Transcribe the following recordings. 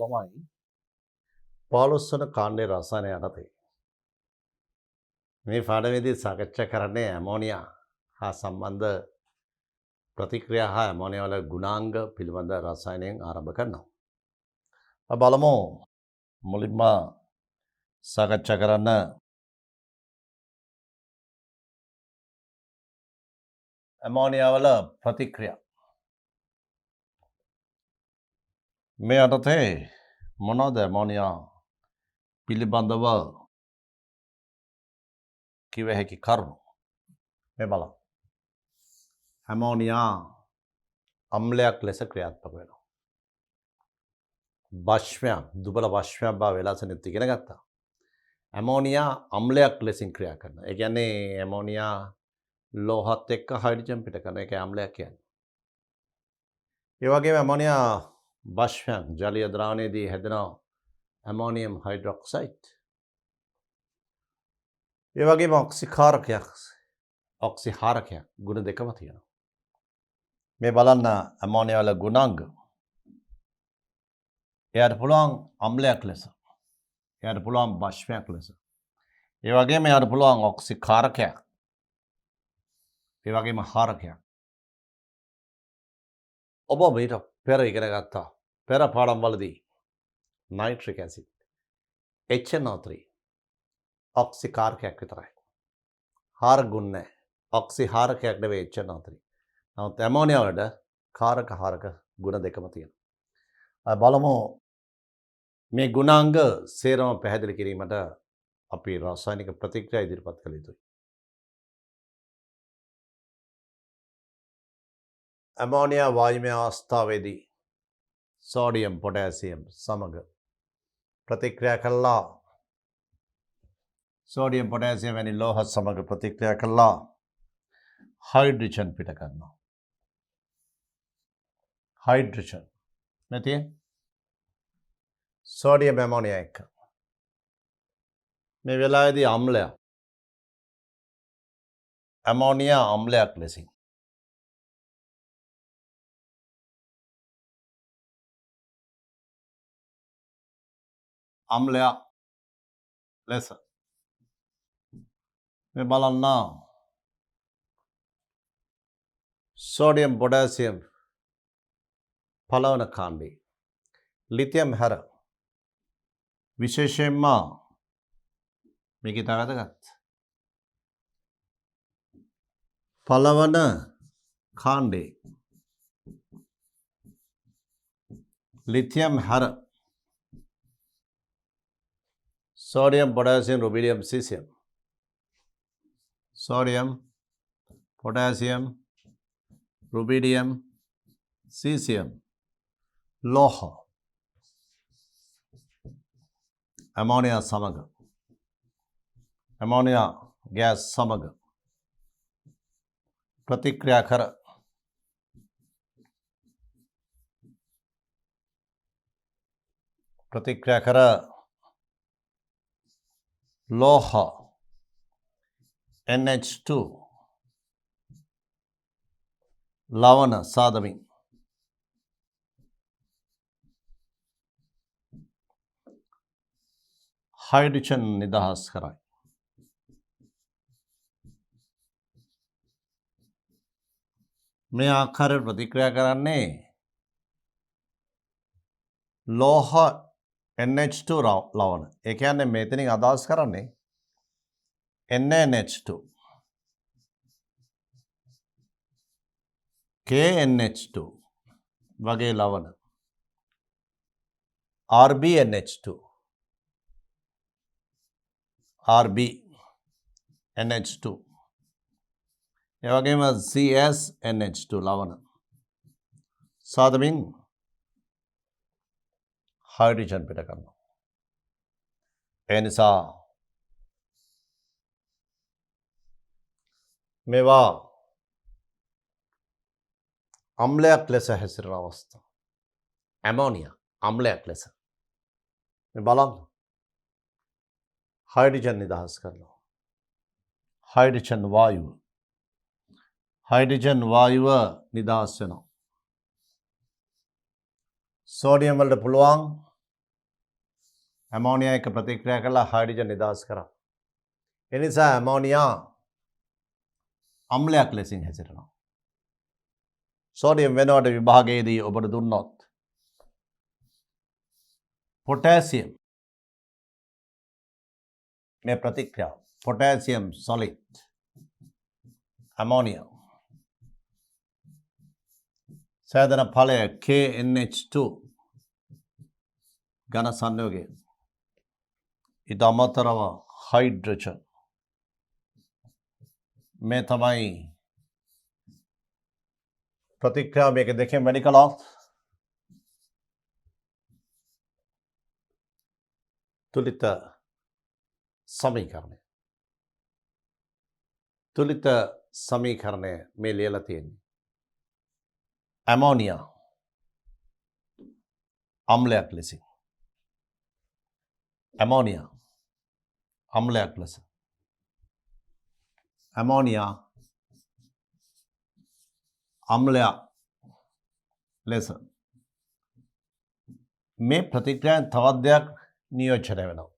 තමයි පාලොස්වන කාණ්ඩයේ රසායන යටතේ. මේ පාඩමේදී සාකච්ඡා කරන්නේ ඇමෝනියා හා සම්බන්ධ ප්‍රතික්‍රියා හා ඇමෝනියා වල ගුණාංග පිළිබඳ රසායනයෙන් ආරම්භ කරනවා. අපි බලමු මුලින්ම සාකච්ඡා කරන්න ඇමෝනියා වල ප්‍රතික්‍රියා. මේ යටතේ මොනවද ඇමෝනියා පිළිබඳව කිව හැකි කරුණු? මේ බලන්න. ඇමෝනියා අම්ලයක් ලෙස ක්‍රියාත්මක වෙනවා. භස්මයක්, දුබල භස්මයක් බව වෙලාසනෙත් ඉගෙන ගත්තා. ඇමෝනියා අම්ලයක් ලෙසින් ක්‍රියා කරනවා. ඒ කියන්නේ ඇමෝනියා ලෝහත් එක්ක හයිඩ්‍රජන් පිට කරන එක අම්ලයක් කියන්නේ. ඒ වගේම ඇමෝනියා භස්මයක් ජලීය ද්‍රාවණයේදී හැදෙන ඇමෝනියම් හයිඩ්‍රොක්සයිඩ්. ඒ වගේම ඔක්සිහාරකයක් ගුණ දෙකම තියෙනවා. මේ බලන්න ඇමෝනියා වල ගුණාංග. එයාට පුළුවන් අම්ලයක් ලෙස. එයාට පුළුවන් භස්මයක් ලෙස. ඒ වගේම එයාට පුළුවන් ඔක්සිකාරකයක්. ඒ වගේම හාරකයක්. ඔබ මේට පෙර ඉගෙන ගත්තා. පෙර පාඩම් වලදී නයිට්‍රික් ඇසිඩ් HNO3 ඔක්සිකාරකයක් විතරයි. හාර ගුණ නැහැ. ඔක්සිහාරකයක් නෙවෙයි HNO3. නමුත් ඇමෝනියා වලට කාරක හාරක ගුණ දෙකම තියෙනවා. බලමු මේ ගුණාංග සේරම පැහැදිලි කිරීමට අපි රසායනික ප්‍රතික්‍රියා ඉදිරිපත් කළ යුතුයි. ඇමෝනියා වායුමය අවස්ථාවේදී සෝඩියම් පොටෑසියම් සමග ප්‍රතික්‍රියා කළා. සෝඩියම් පොටෑසියම් වැනි ලෝහ සමග ප්‍රතික්‍රියා කළා. හයිඩ්‍රජන් පිට කරනවා. හයිඩ්‍රජන් නැතිය සෝඩියම් ඇමෝනියා එක්ක. මේ වෙලාවේදී අම්ලයක් ඇමෝනියා අම්ලයක් ලෙසින් අම්ලයක් ලෙස මේ බලන්න සෝඩියම් පොටෑසියම් පලවන කාණ්ඩේ ලිතියම් හැර විශේෂයෙන්ම මේක තවදගත් පලවන කාණ්ඩේ ලිතියම් හැර sodium, potassium, rubidium, cesium. Sodium, potassium, rubidium, cesium. ලෝහ ඇමෝනියා සමග ඇමෝනියා ගෑස් සමග ප්‍රතික්‍රියා කර ලෝහ NH2 ලවණ සාදමින් හයිඩ්‍රජන් නිදහස් කරයි. මේ ආකාරයට ප්‍රතික්‍රියා කරන්නේ ලෝහ NH2 ලවණ. ඒ කියන්නේ මෙතනින් අදහස් කරන්නේ NaNH2 KNH2 වගේ ලවණ RbNH2 RbNH2 ඒ වගේම CsNH2 ලවණ සාදමින් හයිඩ්‍රජන් පිට කරනවා. ඒ නිසා මේවා අම්ලයක් ලෙස හැසිරෙන අවස්ථා. ඇමෝනියා අම්ලයක් ලෙස. මේ බලන්න. හයිඩ්‍රජන් නිදහස් කරනවා. හයිඩ්‍රජන් වායුව නිදහස් වෙනවා. සෝඩියම් වලට පුළුවන් ඇමෝනියා එක ප්‍රතික්‍රියා කරලා හයිඩ්‍රජන් නිදහස් කරා. ඒ නිසා ඇමෝනියා අම්ලයක් ලෙසින් හැසිරෙනවා. සෝඩියම් වෙනවට විභාගයේදී ඔබට දුන්නොත් පොටෑසියම් මේ ප්‍රතික්‍රියාව පොටෑසියම් සොලිඩ් ඇමෝනියා සෑදන ඵලය KNH2 ඝන සංයෝගය ඊට අමතරව හයිඩ්‍රජන් මේ තමයි ප්‍රතික්‍රියාව මේක දෙකෙන් වැඩි කළොත් තුලිත සමීකරණය මේ ලියලා තියෙන්නේ ඇමෝනියා අම්ලයක් ලෙසින් ඇමෝනියා අම්ලයක් ලෙස ඇමෝනියා අම්ලයක් ලෙස මේ ප්‍රතික්‍රියාවෙන් තවත් දෙයක් නියෝජනය වෙනවා.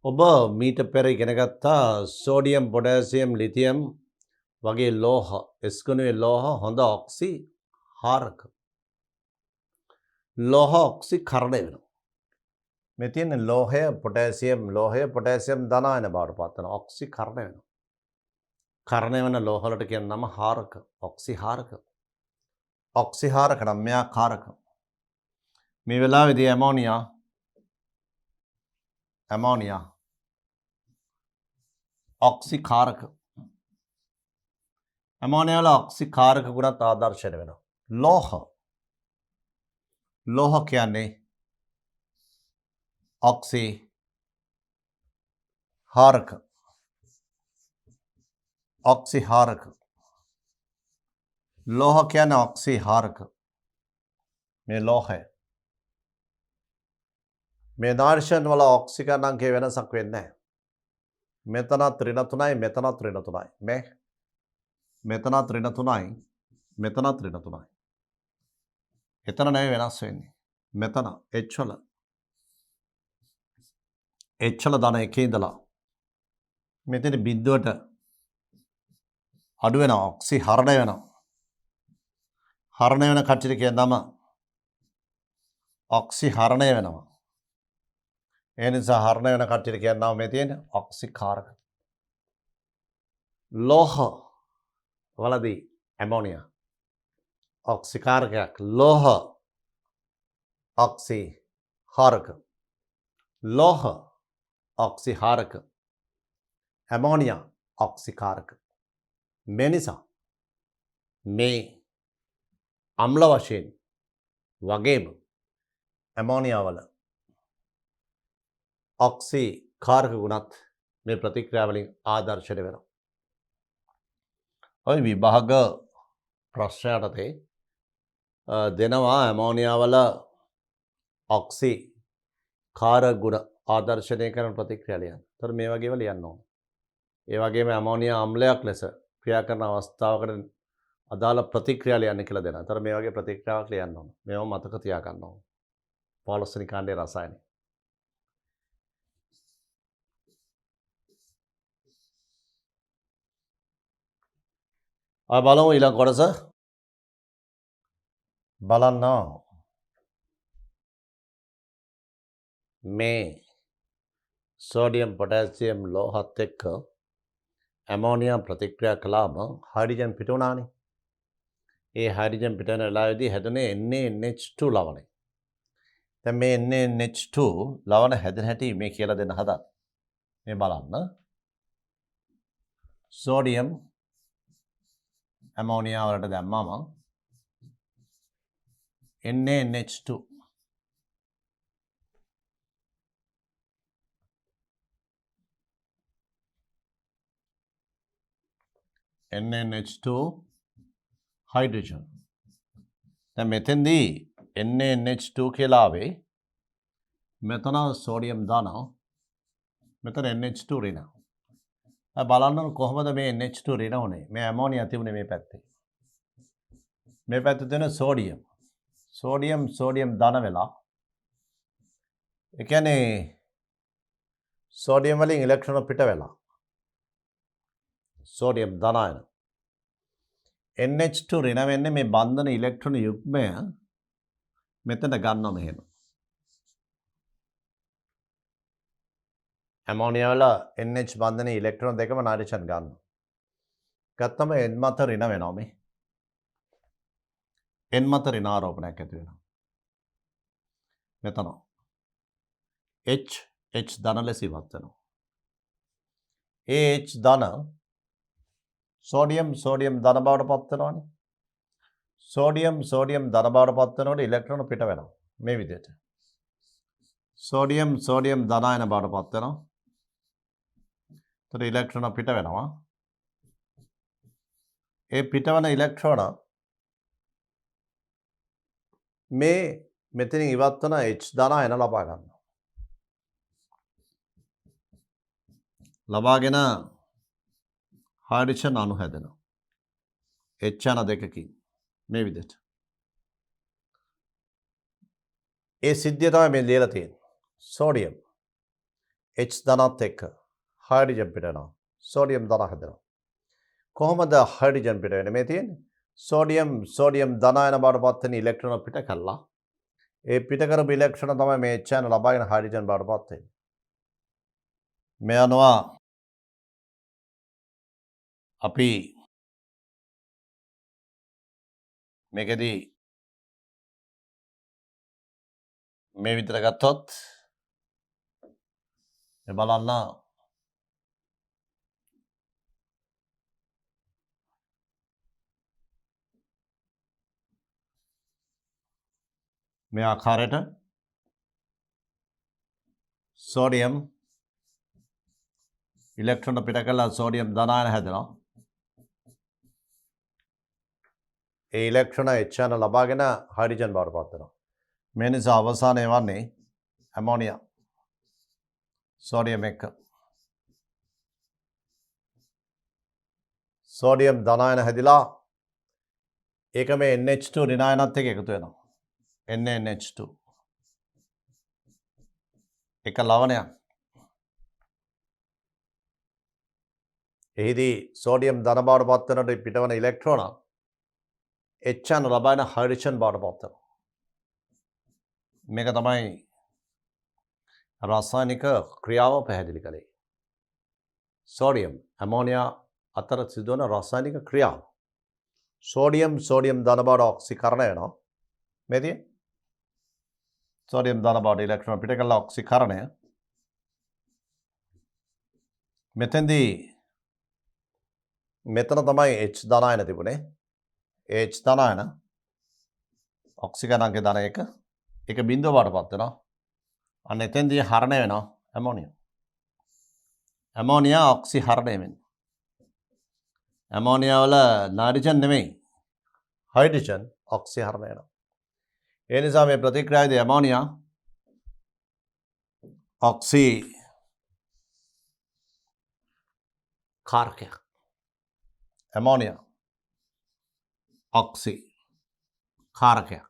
ඔබ මීට පෙර ඉගෙන ගත්තා සෝඩියම් පොටෑසියම් ලිතියම් වගේ ලෝහ එස්ගුණයේ ලෝහ හොඳ ඔක්සි හාරක ලෝහ ඔක්සි කරණය වෙනවා. මේ තියෙන ලෝහය පොටෑසියම් ධනායන බවට පත් වෙනවා. ඔක්සි කරණය වෙනවා. කරණය වෙන ලෝහ වලට කියන නම හාරක ඔක්සි හාරක. ඔක්සි හාරක නම් මෙයා කාරක. මේ වෙලාවේදී ඇමෝනියා ඔක්සි කාරක. ඇමෝනියා වල ඔක්සි කාරක ගුණත් ආදර්ශයට වෙනවා. ලෝහ කියන්නේ ඔක්සි හාරක. ඔක්සි හාරක. ලෝහ කියන්නේ ඔක්සි හාරක. මේ ලෝහය මේ නාර්ෂන් වල ඔක්සිජන් අංකයේ වෙනසක් වෙන්නේ නැහැ. මෙතනත් ඍණ 3යි මෙතනත් ඍණ 3යි. මෙතනත් ඍණ 3යි මෙතනත් ඍණ 3යි. එතන නෙවෙයි වෙනස් වෙන්නේ. මෙතන එච්චල ධන එකේ ඉඳලා මෙතන බිඳුවට අඩු වෙනවා. ඔක්සි හරණය වෙනවා. හරණය වෙන කට්ටියට කියන නම ඔක්සි හරණය වෙනවා. ඒ නිසා හරණය වෙන කට්ටියට කියන නම මේ තියෙන ඔක්සි කාරක. ලෝහ වලදී ඇමෝනියා ඔක්සි කාරකයක්. ලෝහ ඔක්සි හාරක. ලෝහ ඔක්සි හාරක. ඇමෝනියා ඔක්සි කාරක. මේ නිසා මේ අම්ල වශයෙන් වගේම ඇමෝනියා වල ඔක්සි කාරක ගුණත් මේ ප්‍රතික්‍රියා වලින් ආදර්ශයට වෙනවා. ඔය විභාග ප්‍රශ්නයටතේ දෙනවා ඇමෝනියා වල ඔක්සි කාරක ගුණ ආදර්ශනය කරන ප්‍රතික්‍රියා ලියන්න. ඒතර මේ වගේම ලියන්න ඕන. ඒ වගේම ඇමෝනියා අම්ලයක් ලෙස ක්‍රියා කරන අවස්ථාවකට අදාළ ප්‍රතික්‍රියා ලියන්න කියලා දෙනවා. ඒතර මේ වගේ ප්‍රතික්‍රියාවක් ලියන්න ඕන. මේව මතක තියාගන්න ඕන. 15 වෙනි කාණ්ඩයේ රසායනික. බලමු ඊළඟ කොටස. බලන්න මේ සෝඩියම් පොටෑසියම් ලෝහත් එක්ක ඇමෝනියා ප්‍රතික්‍රියා කළාම හයිඩ්‍රජන් පිට වුණානේ. ඒ හයිඩ්‍රජන් පිට වෙන වෙලාවේදී හැදුනේ NaNH2 ලවණය. දැන් මේ NaNH2 ලවණ හැදෙන හැටි මේ කියලා දෙන්න හදා. මේ බලන්න. සෝඩියම් ඇමෝනියා වලට දැම්මම NaNH2 NaNH2 හයිඩ්‍රජන්. දැන් මෙතෙන්දී NaNH2 කියලා ආවේ මෙතන සෝඩියම් දානවා. මෙතන NH2 රින. බලන්න කොහොමද මේ NH2 රින උනේ? මේ ඇමෝනියා තිබුණේ මේ පැත්තේ. මේ පැත්තේ තියෙන සෝඩියම් ධන වෙලා ඒ කියන්නේ සෝඩියම් වලින් ඉලෙක්ට්‍රෝන පිට වෙලා සෝඩියම් ධන අයන NH2 ඍණ වෙන්නේ මේ බන්ධන ඉලෙක්ට්‍රෝන යුග්මය මෙතන ගන්නවා මෙහෙම. ඇමෝනියා වල NH බන්ධනයේ ඉලෙක්ට්‍රෝන දෙකම නයිට්‍රජන් ගන්නවා. ගත්තම N මත ඍණ වෙනවා මේ. N මත ඍණ ආරෝපණයක් ඇති වෙනවා. මෙතන H ධන ලෙස ඉවත් වෙනවා. ඒ H ධන සෝඩියම් ධන බවට පත් වෙනවානේ. සෝඩියම් ධන බවට පත් වෙනකොට ඉලෙක්ට්‍රෝන පිට වෙනවා. මේ විදිහට. සෝඩියම් ධන අයන බවට පත් වෙනවා. එතකොට ඉලෙක්ට්‍රෝන පිට වෙනවා. ඒ පිටවන ඉලෙක්ට්‍රෝන මේ මෙතනින් ඉවත් වන H ධන අයන ලබා ගන්නවා. ලබාගෙන හයිඩ්‍රජන් අණු හැදෙනවා. H අණ දෙකකින් මේ විදිහට. ඒ සිද්ධිය තමයි මේ ලියලා තියෙන්නේ. සෝඩියම් H ධනත් එක්ක හයිඩ්‍රජන් පිට වෙනවා. සෝඩියම් ධන හැදෙනවා. කොහොමද හයිඩ්‍රජන් පිට වෙන්නේ? මේ තියෙන්නේ සෝඩියම් ධන අයන බවට පත් වෙන ඉලෙක්ට්‍රෝන පිට කළා. ඒ පිට කරපු ඉලෙක්ට්‍රෝන තමයි මේ H අණ ලබාගෙන හයිඩ්‍රජන් බවට පත් වෙන්නේ. මේ අණුව අපි මේකෙදී මේ විතර ගත්තොත් මේ බලන්න මේ ආකාරයට සෝඩියම් ඉලෙක්ට්‍රෝන පිට කළා සෝඩියම් ධන අයන හැදෙනවා. ඒ ඉලෙක්ට්‍රෝන H අණ ලබාගෙන හයිඩ්‍රජන් බවට පත් වෙනවා. මේ නිසා අවසානයේ වන්නේ ඇමෝනියා සෝඩියම් එක්ක සෝඩියම් ධන අයන හැදිලා ඒක මේ NH2 ඍණ අයනත් එක්ක එකතු වෙනවා. NaNH2 එක ලවණයක්. එහිදී සෝඩියම් ධන බවට පත් වෙනකොට පිටවන ඉලෙක්ට්‍රෝන H අණ ලබාගෙන හයිඩ්‍රජන් බවට පත් වෙනවා. මේක තමයි රසායනික ක්‍රියාව පැහැදිලි කළේ. සෝඩියම් ඇමෝනියා අතර සිදුවන රසායනික ක්‍රියාව. සෝඩියම් ධන බවට ඔක්සිකරණය වෙනවා. මේ තියෙන සෝඩියම් ධන බවට ඉලෙක්ට්‍රෝන පිට කළා ඔක්සිකරණය. මෙතෙන්දී මෙතන තමයි H ධන අයන තිබුණේ. H ධන අයන ඔක්සිකරණයේ ධන එක බිඳුව බවටපත් වෙනවා. අන්න එතෙන්දී හරණය වෙනවා ඇමෝනියා. ඇමෝනියා ඔක්සිහරණය වෙනවා. ඇමෝනියා වල නයිට්‍රජන් නෙමෙයි හයිඩ්‍රජන් ඔක්සිහරණය වෙනවා. ඒ නිසා මේ ප්‍රතික්‍රියාවේදී ඇමෝනියා ඔක්සි කාරකයක්. ඇමෝනියා ඔක්සි කාරකයක්.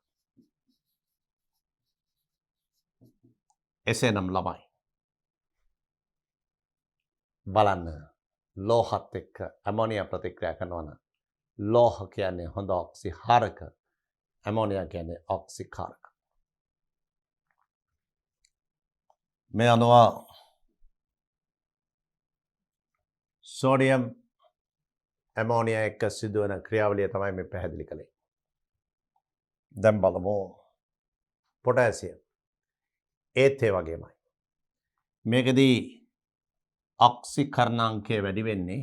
එසේ නම් ළමයි බලන්න ලෝහත් එක්ක ඇමෝනියා ප්‍රතික්‍රියා කරනවා. ලෝහ කියන්නේ හොඳ ඔක්සිහාරක, ඇමෝනියා කියන්නේ ඔක්සිකාරක. මේ අනුව සෝඩියම් ඇමෝනියා එක්ක සිදුවන ක්‍රියාවලිය තමයි මේ පැහැදිලි කළේ. දැන් බලමු පොටෑසියම්. ඒත් ඒ වගේමයි. මේකදී ඔක්සිකරණාංකය වැඩි වෙන්නේ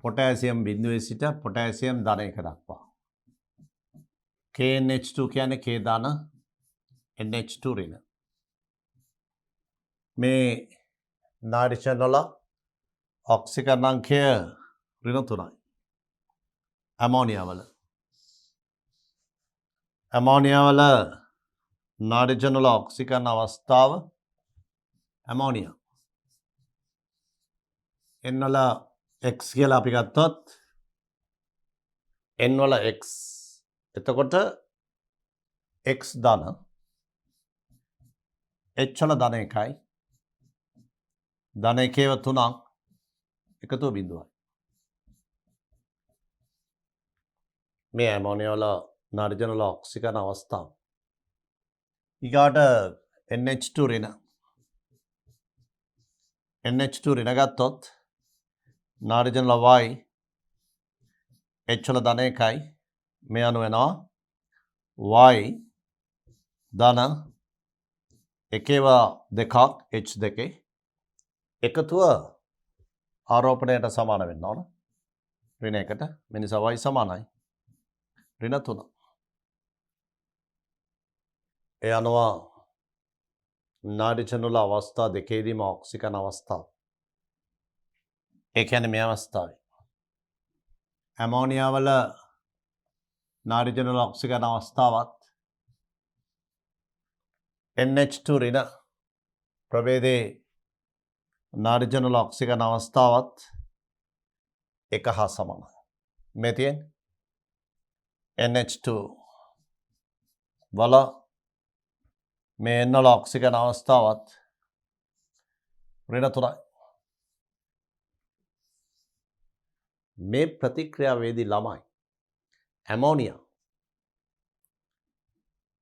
පොටෑසියම් බිඳුවේ සිට පොටෑසියම් ධන එක දක්වා. KNH2 කියන්නේ K ධන NH2 ඍණ. මේ නයිට්‍රජන් වල ඔක්සිකරණාංකය ඍණ 3යි. ඇමෝනියා වල නයිට්‍රජන් වල ඔක්සිකරණ අවස්ථාව ඇමෝනියා. N වල X කියලා අපි ගත්තොත් N වල X එතකොට X ධන H වල ධන 1යි. ධන 1ව 3ක් එකතුව බිඳුවයි. මේ ඇමෝනියා වල නාඩජන වල ඔක්සිජන් අවස්ථාව. ඊගාට NH2 ඍණ. NH2 ඍණ ගත්තොත් නාඩජන වල Y H වල ධන 1යි. මේ අණු වෙනවා Y ධන එකේව දෙකක් H2 එකතුව ආරෝපණයට සමාන වෙන්න ඕන. ඍණ 1ට. මේ නිසා Y සමානයි ඍණ 3. ඒ අනුව නාඩජන වල අවස්ථා දෙකේදීම ඔක්සිජන් අවස්ථාව. ඒ කියන්නේ මේ අවස්ථාවේ ඇමෝනියා වල නාඩජන වල ඔක්සිජන් අවස්ථාවත් NH2 ඍණ ප්‍රභේදයේ නාඩජන වල ඔක්සිජන් අවස්ථාවත් එක හා සමානයි. මේ තියෙන්නේ NH2 වල මේ N වල ඔක්සිජන් අවස්ථාවත් ඍණ 3යි. මේ ප්‍රතික්‍රියාවේදී ළමයි ඇමෝනියා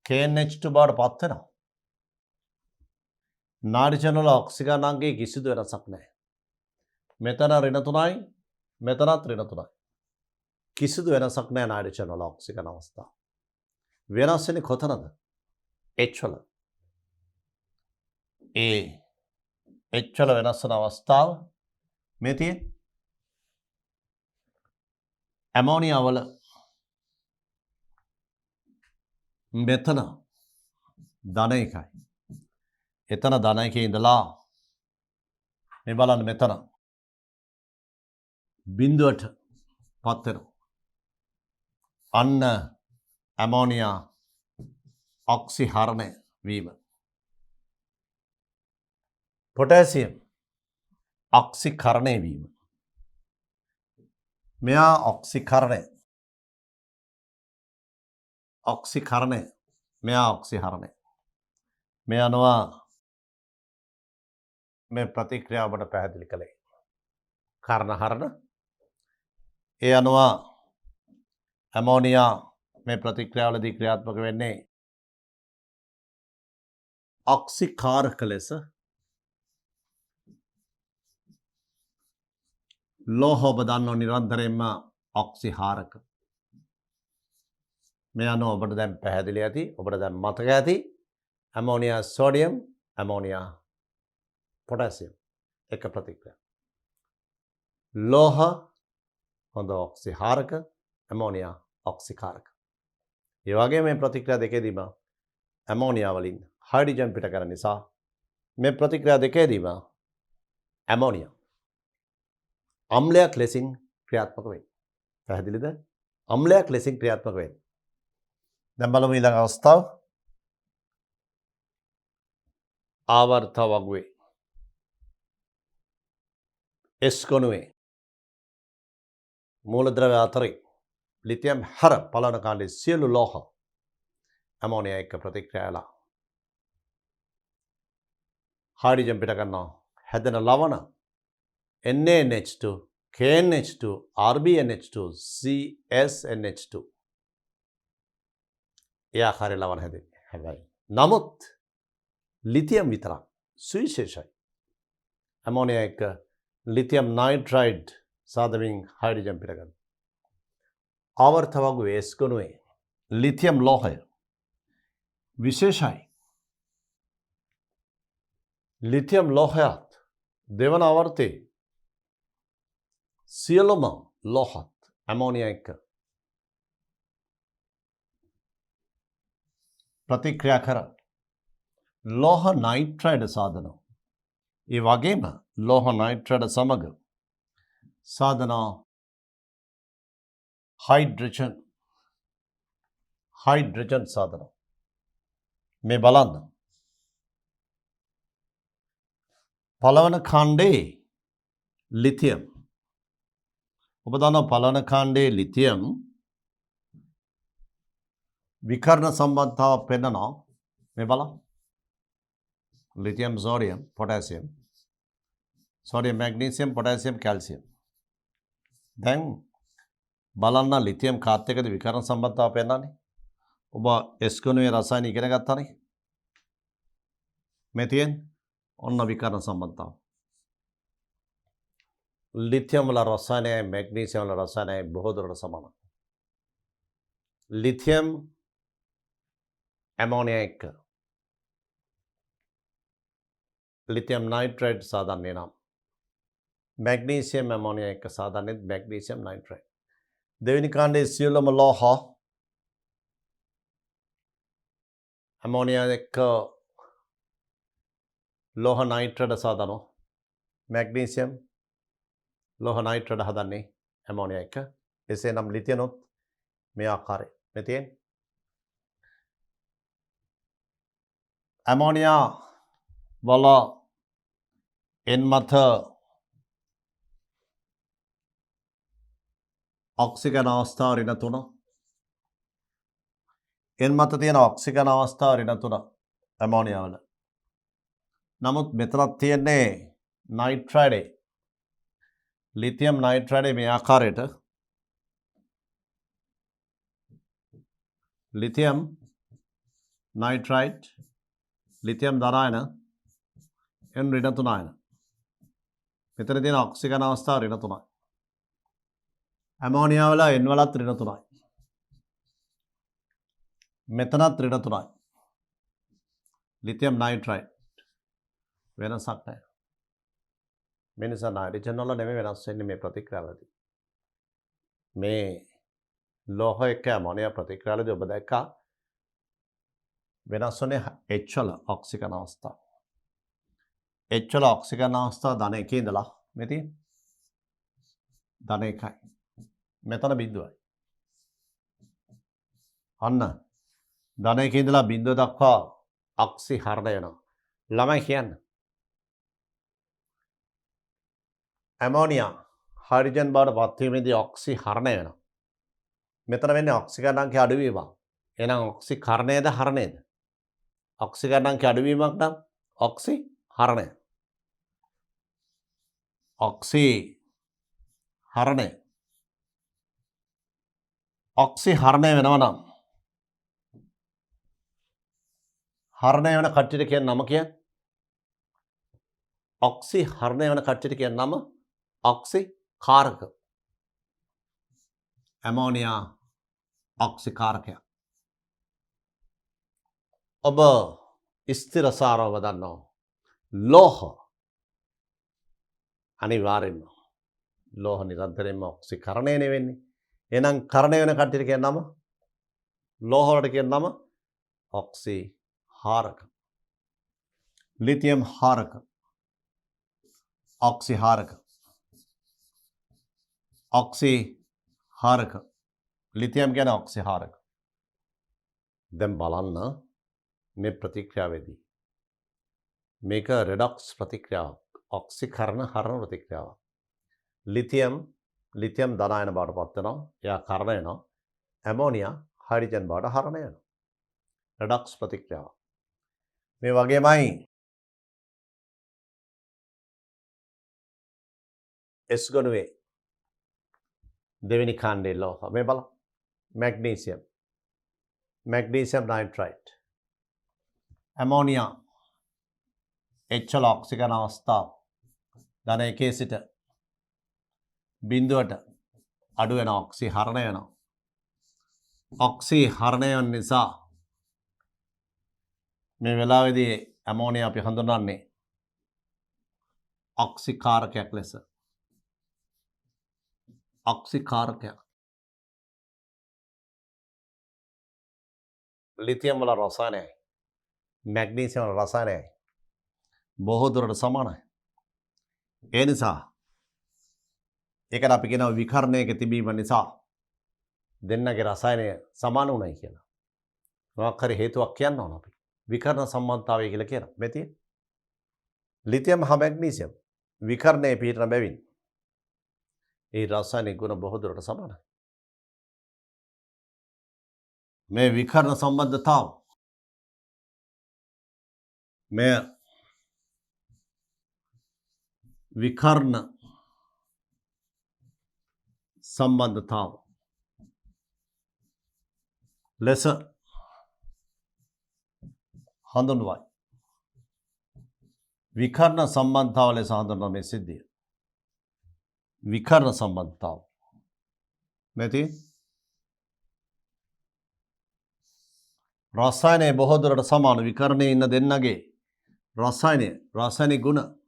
KNH2 බවට පත් වෙනවා. නාඩජන වල ඔක්සිජන් අංගයේ කිසිදු වෙනසක් නැහැ. මෙතන ඍණ 3යි, මෙතනත් ඍණ 3යි. කිසිදු වෙනසක් නැහැ නාඩජන වල ඔක්සිජන් අවස්ථාව. වෙනස් වෙන්නේ කොතනද? H වල. ඒ H වල වෙනස් වෙන අවස්ථාව මේ තියෙන්නේ ඇමෝනියා වල මෙතන ධන 1යි. එතන ධන 1 ඉඳලා මේ බලන්න මෙතන බිඳුවට පත් වෙනවා. අන්න ඇමෝනියා ඔක්සිහරණය වීම. පොටෑසියම් ඔක්සිකරණය වීම. මෙයා ඔක්සිකරණය. ඔක්සිකරණය. මෙයා ඔක්සිහරණය. මේ අනුව මේ ප්‍රතික්‍රියාව ඔබට පැහැදිලි කළේ. කර්ණහරණ. ඒ අනුව ඇමෝනියා මේ ප්‍රතික්‍රියාවලදී ක්‍රියාත්මක වෙන්නේ ඔක්සිකාරක ලෙස. ලෝහ ඔබ දන්නෝ නිරන්තරයෙන්ම ඔක්සිහාරක. මේ අනුව ඔබට දැන් පැහැදිලි ඇති. ඔබට දැන් මතක ඇති. ඇමෝනියා සෝඩියම්, ඇමෝනියා පොටෑසියම් එක ප්‍රතික්‍රියා. ලෝහ හොඳ ඔක්සිහාරක, ඇමෝනියා ඔක්සිකාරක. ඒ වගේ මේ ප්‍රතික්‍රියා දෙකේදීම ඇමෝනියා වලින් හයිඩ්‍රජන් පිට කරන නිසා මේ ප්‍රතික්‍රියා දෙකේදීම ඇමෝනියා අම්ලයක් ලෙසින් ක්‍රියාත්මක වෙයි. පැහැදිලිද? අම්ලයක් ලෙසින් ක්‍රියාත්මක වෙයි. දැන් බලමු ඊළඟ අවස්ථාව. ආවර්ත වගුවේ S කොණුවේ මූලද්‍රව්‍ය අතරේ ලිතියම් හැර පලන කාලේ සියලු ලෝහ ඇමෝනියා එක්ක ප්‍රතික්‍රියාලා හයිඩ්‍රජන් පිට කරනවා. හැදෙන ලවණ NaNH2, KNH2, RbNH2, CSNH2. ඒ ආකාරයේ ලවණ හැදෙන්නේ. හැබැයි නමුත් ලිතියම් විතරක් සුවිශේෂයි. ඇමෝනියා එක්ක ලිතියම් නයිට්‍රයිඩ් සාදමින් හයිඩ්‍රජන් පිට කරනවා. ආවර්ත වගුවේ S කොණුවේ ලිතියම් ලෝහය විශේෂයි. ලිතියම් ලෝහයත් දෙවන ආවර්තයේ සියලුම ලෝහත් ඇමෝනියා එක්ක ප්‍රතික්‍රියා කර ලෝහ නයිට්‍රයිඩ් සාදන. ඒ වගේම ලෝහ නයිට්‍රයිඩ් සමග සාදන හයිඩ්‍රජන් සාදන. මේ බලන්න. පළවන ඛණ්ඩේ ලිතියම්. ඔබ දන්නවා පළවන ඛණ්ඩේ ලිතියම් විකර්ණ සම්බන්ධතාව පෙන්නනවා. මේ බලන්න. Lithium sodium potassium sodium magnesium potassium calcium දැන් බලන්න ලිතියම් කාත් එක්කද විකර්ණ සම්බන්ධතාව පෙන්නන්නේ ඔබ S ගුණයේ රසායන ඉගෙන ගත්තානේ මේ තියෙන ඔන්න විකර්ණ සම්බන්ධතාව ලිතියම් වල රසායනයයි මැග්නීසියම් වල රසායනයයි බොහෝ දුරට සමානයි ලිතියම් ඇමෝනියා එක්ක ලිතියම් නයිට්‍රේට් සාධාරණේ නම් මැග්නීසියම් ඇමෝනියා එක්ක සාධාරණේ මැග්නීසියම් නයිට්‍රේට් දෙවෙනි කාණ්ඩයේ සියලුම ලෝහ ඇමෝනියා එක්ක ලෝහ නයිට්‍රේට් සාධාරණෝ මැග්නීසියම් ලෝහ නයිට්‍රේට් හදන්නේ ඇමෝනියා එක්ක එසේනම් ලිතියනොත් මේ ආකාරයේ මේ තියෙන්නේ ඇමෝනියා වල එන්මත ඔක්සිජන් අවස්ථාව ඍණ 3 එන්මත තියෙන ඔක්සිජන් අවස්ථාව ඍණ 3 ඇමෝනියා වල නමුත් මෙතනක් තියෙන්නේ නයිට්‍රේට් ලිතියම් නයිට්‍රේට් මේ ආකාරයට ලිතියම් නයිට්‍රේට් ලිතියම් ධනායන n ඍණ 3 ආයන මෙතන තියෙන ඔක්සිජන් අවස්ථාව ඍණ 3යි ඇමෝනියා වල n වලත් ඍණ 3යි මෙතනත් ඍණ 3යි ලිතියම් නයිට්‍රේට් වෙනසක් නැහැ මේ නිසා නයිට්‍රජන් වල නෙමෙයි වෙනස් වෙන්නේ මේ ප්‍රතික්‍රියාවලදී මේ ලෝහ එක්ක ඇමෝනියා ප්‍රතික්‍රියාවලදී ඔබ දැක්කා වෙනස් වුණේ H වල ඔක්සිජන් අවස්ථාව H වල ඔක්සිජන් අවස්ථාව ධන 1 ඉඳලා මෙති ධන 1යි මෙතන බිඳුවයි අන්න ධන 1 ඉඳලා බිඳුව දක්වා ඔක්සි හරණය වෙනවා ළමයි කියන්න ඇමෝනියා හයිඩ්‍රජන් බවට පත් වීමේදී ඔක්සි හරණය වෙනවා මෙතන වෙන්නේ ඔක්සිජන් අංකය අඩු වීමක් එහෙනම් ඔක්සි කර්ණයද හරණයද ඔක්සිජන් අංකය අඩු වීමක් නම් ඔක්සි හරණය ඔක්සි හරණය ඔක්සි හරණය වෙනවා නම් හරණය වෙන කට්ටියට කියන නම කියන්නේ ඔක්සි හරණය වෙන කට්ටියට කියන නම ඔක්සි කාරක ඇමෝනියා ඔක්සි කාරකයක් ඔබ ස්ථිරසාරව දන්නවා ලෝහ අනිවාර්යෙන්ම ලෝහ නිරන්තරයෙන්ම ඔක්සිකරණය වෙන්නේ එහෙනම් කරණය වෙන කට්ටියට කියන නම ලෝහ වලට කියන නම ඔක්සි හාරක ලිතියම් හාරක ඔක්සි හාරක ඔක්සි හාරක ලිතියම් කියන්නේ ඔක්සි හාරක දැන් බලන්න මේ ප්‍රතික්‍රියාවේදී මේක රෙඩොක්ස් ප්‍රතික්‍රියාවක් ඔක්සිකරණ හරණ ප්‍රතික්‍රියාවක් ලිතියම් ධනායන බවට පත් වෙනවා එයා කරණ වෙනවා ඇමෝනියා හයිඩ්‍රජන් බවට හරණය වෙනවා රෙඩොක්ස් ප්‍රතික්‍රියාවක් මේ වගේමයි S ගණුවේ දෙවෙනි කාණ්ඩයේ ලෝහ මේ බලන්න මැග්නීසියම් නයිට්‍රේට් ඇමෝනියා H වල ඔක්සිජන් අවස්ථාව ධන 1 සිට බිඳුවට අඩු වෙන ඔක්සි හරණය වෙනවා ඔක්සි හරණය වෙන නිසා මේ වෙලාවේදී ඇමෝනියා අපි හඳුන්වන්නේ ඔක්සිකාරකයක් ලෙස ඔක්සිකාරකයක් ලිතියම් වල රසායනයයි මැග්නීසියම් වල රසායනයයි බොහෝ දුරට සමානයි ඒ නිසා ඒකට අපි කියනවා විකර්ණයක තිබීම නිසා දෙන්නගේ රසායනය සමාන වුණයි කියලා මොකක් හරි හේතුවක් කියන්න ඕන අපි විකර්ණ සම්බන්ධතාවය කියලා කියනවා මේ තියෙන ලිතියම් හා මැග්නීසියම් විකර්ණයේ පිහිටන බැවින් ඒ රසායනික ගුණ බොහෝ දුරට සමානයි මේ විකර්ණ සම්බන්ධතාව මේ විකර්ණ සම්බන්ධතාව ලෙස හඳුන්වයි. විකර්ණ සම්බන්ධතාව ලෙස හඳුන්වන මේ සිද්ධිය. විකර්ණ සම්බන්ධතාව. නැති රසායනයේ බොහෝ දුරට සමාන විකරණයේ ඉන්න දෙන්නගේ රසායනික ගුණ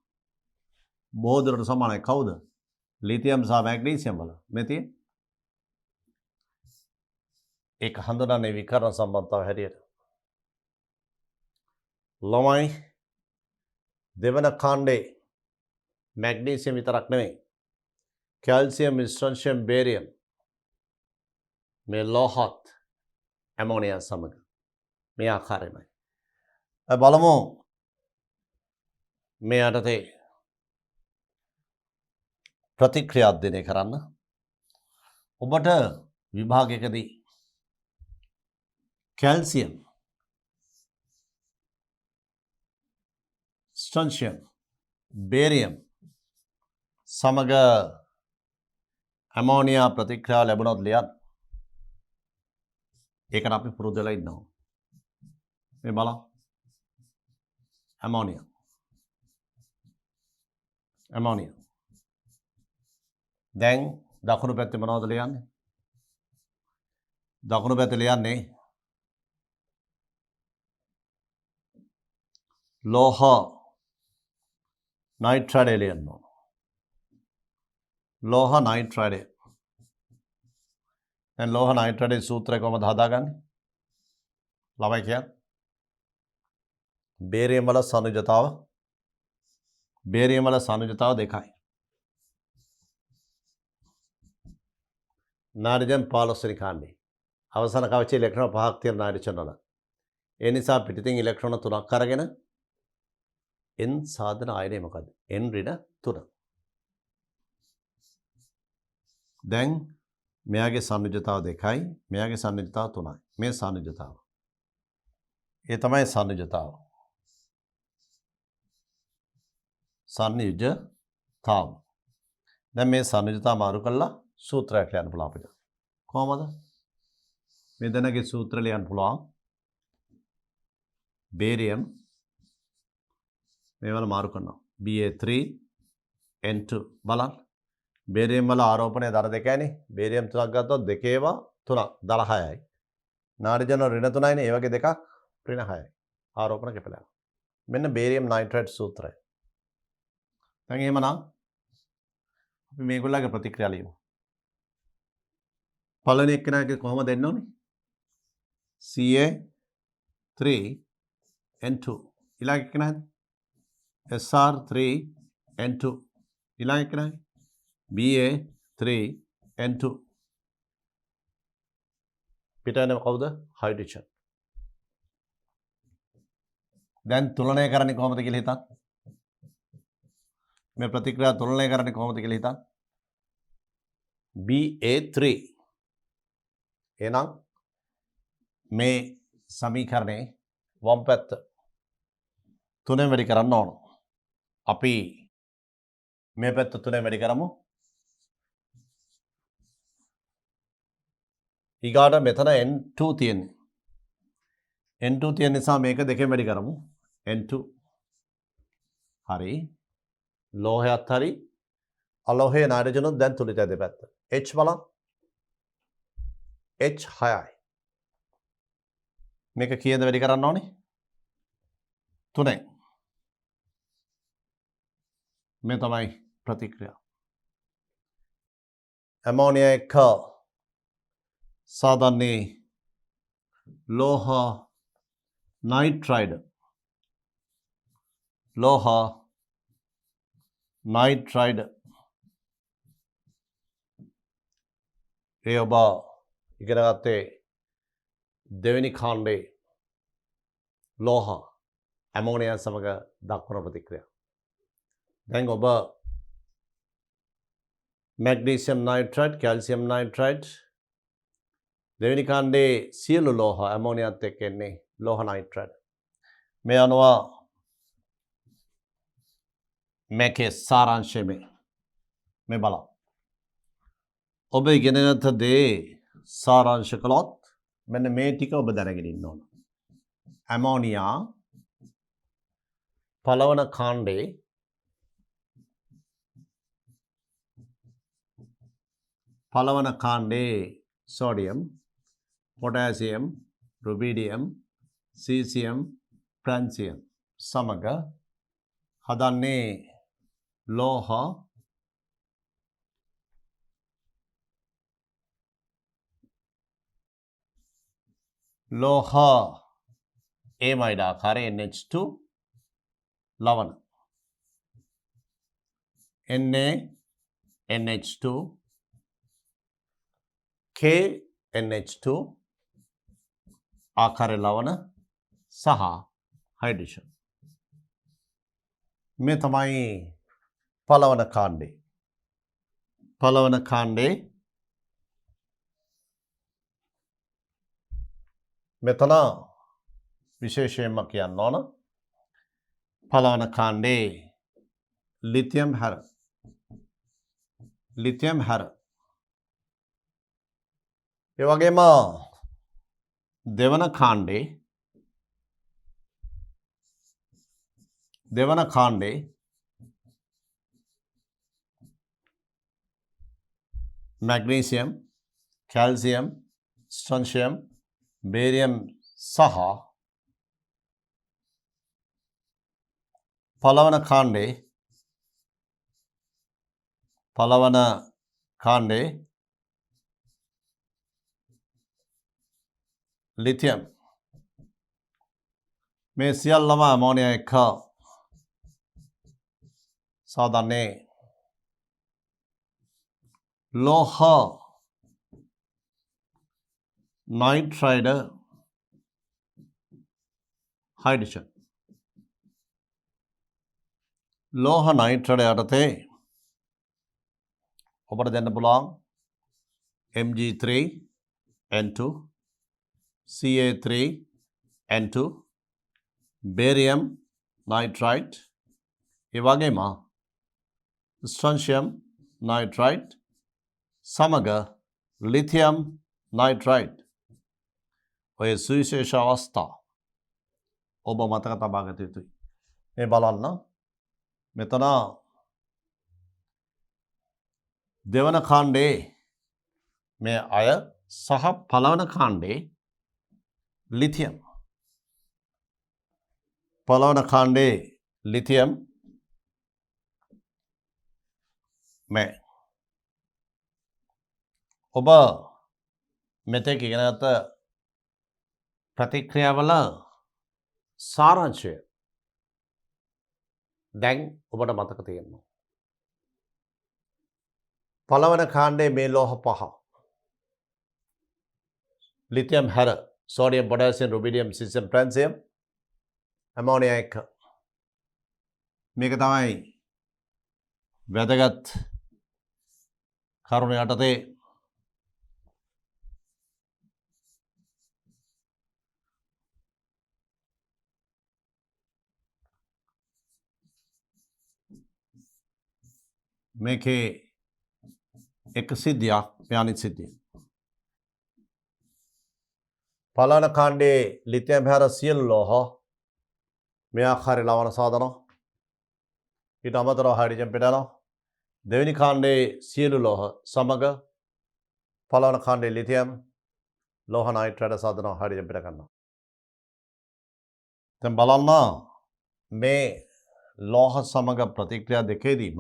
බොහෝ දුරට සමානයි. කවුද? ලිතියම් සහ මැග්නීසියම් වල. මෙති ඒක හඳුනන්නේ විකර්ණ සම්බන්ධතාව හැටියට. ළමයි දෙවන කාණ්ඩේ මැග්නීසියම් විතරක් නෙමෙයි. කැල්සියම්, ස්ට්‍රොන්සියම්, බේරියම් මේ ලෝහත් ඇමෝනියා සමග මේ ආකාරයමයි. බලමු මේ යටතේ ප්‍රතික්‍රියා අධ්‍යයනය කරන්න. ඔබට විභාගයකදී කැල්සියම්, ස්ට්‍රොන්සියම්, බේරියම් සමග ඇමෝනියා ප්‍රතික්‍රියා ලැබුණොත් ලියන්න. ඒකට අපි පුරුදු වෙලා ඉන්නවා. මේ බලන්න. ඇමෝනියා. දැන් දකුණු පැත්තේ මොනවද ලියන්නේ? දකුණු පැත්තේ ලියන්නේ ලෝහ නයිට්‍රයිඩය ලියන්න ඕන. ලෝහ නයිට්‍රයිඩය. දැන් ලෝහ නයිට්‍රයිඩේ සූත්‍රය කොහොමද හදාගන්නේ? ළමයි කියන්න. බේරියම් වල සංයුජතාව දෙකයි. නායිට්‍රජන් 15 වෙනි කාණ්ඩේ. අවසාන කවචයේ ඉලෙක්ට්‍රෝන 5ක් තියෙන නායිට්‍රජන් වල. ඒ නිසා පිටිතින් ඉලෙක්ට්‍රෝන 3ක් අරගෙන N සාධන ආයනය මොකද්ද? N ඍණ 3. දැන් මෙයාගේ සංයුජතාව 2යි, මෙයාගේ සංයුජතාව 3යි. මේ සංයුජතාව. ඒ තමයි සංයුජතාව. සංයුජතාව. දැන් මේ සංයුජතාව මාරු කරලා සූත්‍රයක් ලියන්න පුළුවන් අපිට. කොහමද? මේ දෙනගේ සූත්‍ර ලියන්න පුළුවන්. බේරියම් මේවල මාරු කරනවා. Ba3N2 බලන්න. බේරියම් වල ආරෝපණය දර දෙකයිනේ. බේරියම් 3ක් ගත්තොත් දෙකේවා 3ක් 16යි. නායිට්‍රජන් වල ඍණ 3යිනේ. ඒ වගේ දෙකක් ඍණ 6යි. ආරෝපණ කැපලා. මෙන්න බේරියම් නයිට්‍රේට් සූත්‍රය. දැන් එහෙමනම් අපි මේගොල්ලන්ගේ ප්‍රතික්‍රියා ලියමු. පළවෙනි එක්කෙනාගේ කොහොමද දෙන්න ඕනේ? Ca3N2 ඊළඟ එක්කෙනාද? Sr3N2 ඊළඟ එක්කෙනාගේ Ba3N2 පිටවෙනව කවුද? හයිඩ්‍රජන්. දැන් තුලනය කරන්නේ කොහොමද කියලා හිතන්න. මේ ප්‍රතික්‍රියා තුලනය කරන්නේ කොහොමද කියලා හිතන්න. Ba3 එහෙනම් මේ සමීකරණේ වම් පැත්ත 3 වැඩි කරන්න ඕන. අපි මේ පැත්ත 3 වැඩි කරමු. ඊගාට මෙතන N2 තියෙන්නේ. N2 තියෙන නිසා මේක දෙකෙන් වැඩි කරමු. N2 හරි. ලෝහයත් හරි. අලෝහයේ නයිට්‍රජනුත් දැන් තුලිතයි දෙපැත්ත. H බලන්න. H 6යි. මේක කීයද වැඩි කරන්න ඕනේ? 3යි. මේ තමයි ප්‍රතික්‍රියා. ඇමෝනියා එක සාධන්නේ ලෝහ නයිට්‍රයිඩ්. ලෝහ නයිට්‍රයිඩ් ඒ ඔබ ඉගෙන ගත්තේ දෙවෙනි කාණ්ඩේ ලෝහ ඇමෝනියා සමග දක්වන ප්‍රතික්‍රියා. දැන් ඔබ මැග්නීසියම් නයිට්‍රයිඩ්, කැල්සියම් නයිට්‍රයිඩ් දෙවෙනි කාණ්ඩේ සියලු ලෝහ ඇමෝනියාත් එක්ක එන්නේ ලෝහ නයිට්‍රයිඩ්. මේ අනුව මේකේ සාරාංශය මේ බලන්න. ඔබ ඉගෙන ගත්ත දේ සාරාංශ කළොත් මෙන්න මේ ටික ඔබ දැනගෙන ඉන්න ඕන. ඇමෝනියා පළවන කාණ්ඩේ sodium, potassium, rubidium, cesium, francium සමග හදන්නේ ලෝහ ඒමයිඩ ආකාරයේ NH2 ලවණ NH2 KNH2 ආකාරයේ ලවණ සහ හයිඩ්‍රජන්. මේ තමයි පළවන කාණ්ඩේ මෙතන විශේෂයෙන්ම කියන්න ඕන පළවන කාණ්ඩේ ලිතියම් හැර ඒ වගේම දෙවන කාණ්ඩේ මැග්නීසියම්, කැල්සියම්, ස්ට්‍රොන්සියම්, බේරියම් සහ පළවන කාණ්ඩේ ලිතියම් මේ සියල්ලම ඇමෝනියා එක්ක සාදන්නේ ලෝහ නයිට්‍රයිඩ් හයිඩ්‍රජන්. ලෝහ නයිට්‍රයිඩ් යටතේ ඔබට දෙන්න පුළුවන් Mg3N2, Ca3N2, බේරියම් නයිට්‍රයිඩ්, ඒ වගේම ස්ට්‍රොන්සියම් නයිට්‍රයිඩ් සමග ලිතියම් නයිට්‍රයිඩ්. ඔය සුවිශේෂ අවස්ථා ඔබ මතක තබා ගත යුතුයි. මේ බලන්න මෙතන දෙවන කාණ්ඩේ මේ අය සහ පළවන කාණ්ඩේ ලිතියම්. පළවන කාණ්ඩේ ලිතියම් මේ ඔබ මෙතෙක් ඉගෙනගත්ත ප්‍රතික්‍රියාවල සාරාංශය දැන් ඔබට මතක තියෙනවා. පළවන කාණ්ඩේ මේ ලෝහ පහ ලිතියම් හැර sodium, potassium, rubidium, cesium, francium ammonia එක්ක. මේක තමයි වැදගත් කරුණ යටතේ මේකේ එක සිද්ධියක් මේ අනිත් සිද්ධිය. පළවන කාණ්ඩේ ලිතියම් හැර සියලු ලෝහ මේ ආකාරයේ ලවණ සාදනවා. ඊට අමතරව හයිඩ්‍රජන් පිටනවා. දෙවෙනි කාණ්ඩේ සියලු ලෝහ සමග පළවන කාණ්ඩේ ලිතියම් ලෝහ නයිට්‍රයිඩ් සාදනවා, හයිඩ්‍රජන් පිට කරනවා. දැන් බලන්න මේ ලෝහ සමග ප්‍රතික්‍රියා දෙකේදීම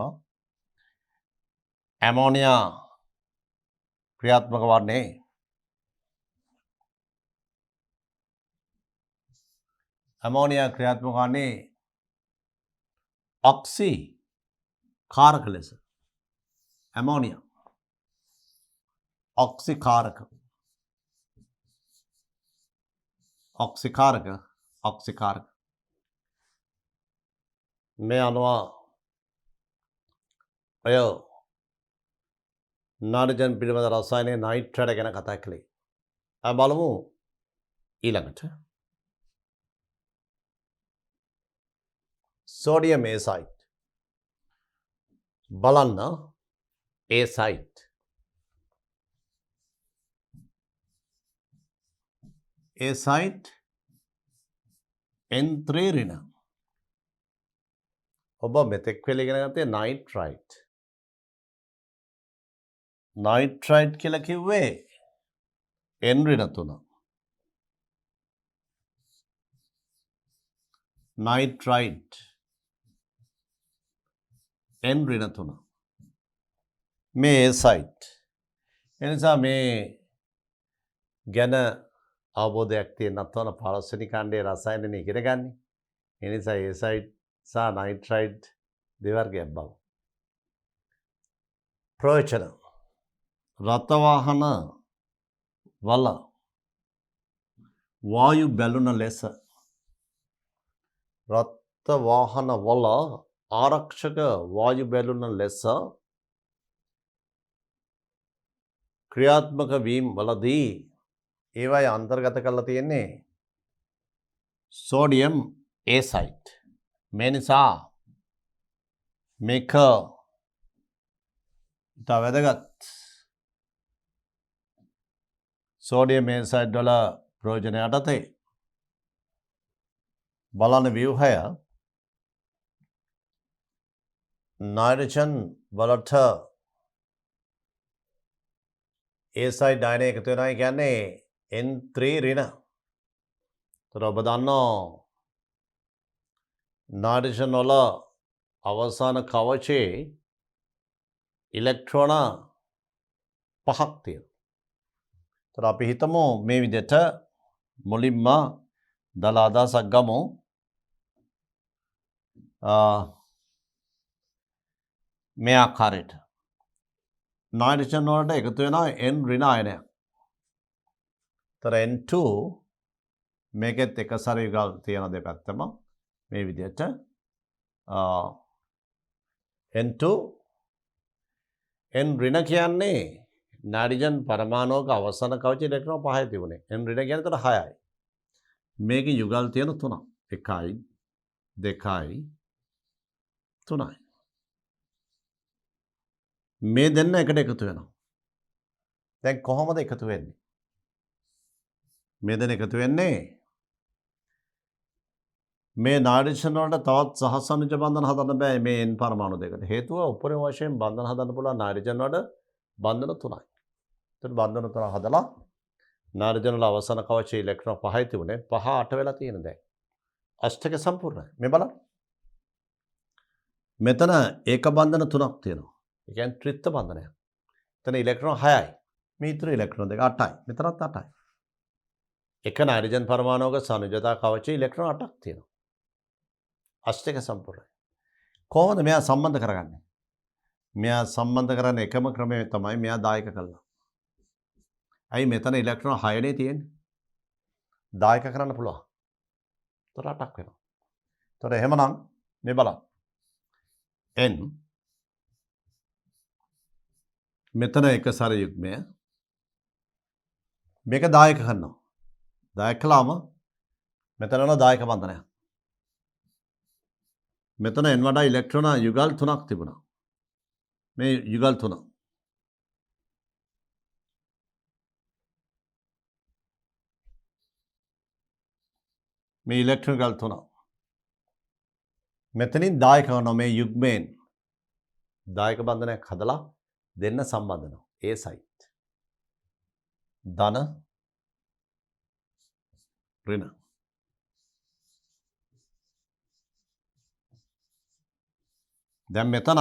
ඇමෝනියා ක්‍රියාත්මක වන්නේ ඔක්සි කාරක ලෙස. ඇමෝනියා ඔක්සිකාරක මේ අනුව ඔය නාඩජන් පිළිබඳ රසායනයේ නයිට්‍රයිඩ් ගැන කතා කළේ. අපි බලමු ඊළඟට සෝඩියම් ඒසයිඩ්. බලන්න A side. A side N3 ඍණ. ඔබ මෙතෙක් වෙල ඉගෙන ගත්තේ nitrite. nitrite කියලා කිව්වේ N ඍණ 3. nitrite N ඍණ 3. මේ A side. එනිසා මේ ගැන අවබෝධයක් තියෙන්නත් ඕන පළවෙනි ඛණ්ඩයේ රසායනය ඉගෙන ගන්න. ඒ නිසා A side සහ nitrite දෙවර්ගයක් බව. ප්‍රයෝජන රත වාහන වල වායු බැලුන ලෙස රත් වාහන වල ආරක්ෂක වායු බැලුන ලෙස ක්‍රියාත්මක වීම වලදී ඒවයි අන්තර්ගත කරලා තියෙන්නේ සෝඩියම් ඒසයිඩ්. මේ නිසා මේක ඉතා වැදගත්. සෝඩියම් ඒසයිඩ් වල ප්‍රයෝජන යටතේ බලන ව්‍යුහය නයිට්‍රජන් වලට ඒසයිඩ් අයනය එකතු වෙනවා කියන්නේ N3 ඍණ. ඒතර ඔබ දන්නවා නයිට්‍රජන් වල අවසාන කවචයේ ඉලෙක්ට්‍රෝන 5ක් තියෙනවා. ඒතර අපි හිතමු මේ විදිහට මුලින්ම දල අදහසක් ගමු. මේ ආකාරයට නයිට්‍රජන් වලට එකතු වෙනවා N ඍණ අයනයක්. තර N2 මේකෙත් එක සැර යුගල් තියෙන දෙපැත්තම මේ විදිහට N2 N ඍණ කියන්නේ නයිට්‍රජන් පරමාණුවක අවසාන කවච ඉලෙක්ට්‍රෝන 5යි තිබුණේ. N ඍණ කියන්නේ එතකොට 6යි. මේකේ යුගල් තියෙන 3ක්. 1යි 2යි 3යි. මේ දෙන්න එකට එකතු වෙනවා. දැන් කොහොමද එකතු වෙන්නේ? මේ දෙන්න එකතු වෙන්නේ මේ නයිට්‍රජන් වලට තවත් සහසනුජ බන්ධන හදන්න බෑ මේ N පරමාණු දෙකට. හේතුව උපරිම වශයෙන් බන්ධන හදන්න පුළුවන් නයිට්‍රජන් වල බන්ධන 3යි. ඒත් බන්ධන 3 හදලා නයිට්‍රජන් වල අවසාන කවචයේ ඉලෙක්ට්‍රෝන 5යි තිබුණේ 5 8 වෙලා තියෙන දැන්. අෂ්ටක සම්පූර්ණයි. මේ බලන්න. මෙතන ඒක බන්ධන 3ක් තියෙනවා. ඒ කියන්නේ ත්‍රිත්ව බන්ධනයක්. එතන ඉලෙක්ට්‍රෝන 6යි. මේ ඉතුරු ඉලෙක්ට්‍රෝන දෙක 8යි. මෙතනත් 8යි. එක නයිට්‍රජන් පරමාණුවක සනුජතා කවචයේ ඉලෙක්ට්‍රෝන 8ක් තියෙනවා. අෂ්ටක සම්පූර්ණයි. කොහොමද මෙයා සම්බන්ධ කරගන්නේ? මෙයා සම්බන්ධ කරන්න එකම ක්‍රමය තමයි මෙයා දායක කළා. ඇයි මෙතන ඉලෙක්ට්‍රෝන 6නේ තියෙන්නේ? දායක කරන්න පුළුවන්. ඒතර 8ක් වෙනවා. ඒතර එහෙමනම් මේ බලන්න. N මෙතන එක සැර යුග්මය මේක දායක කරනවා. දායක කළාම මෙතන යන දායක බන්ධනයක්. මෙතන N වඩා ඉලෙක්ට්‍රෝන යුගල් 3ක් තිබුණා. මේ යුගල් 3. මේ ඉලෙක්ට්‍රෝන යුගල් 3. මෙතනින් දායක කරනවා මේ යුග්මයෙන් දායක බන්ධනයක් හදලා දෙන්න සම්බන්ධනවා. A site. ධන ඍණ. දැන් මෙතන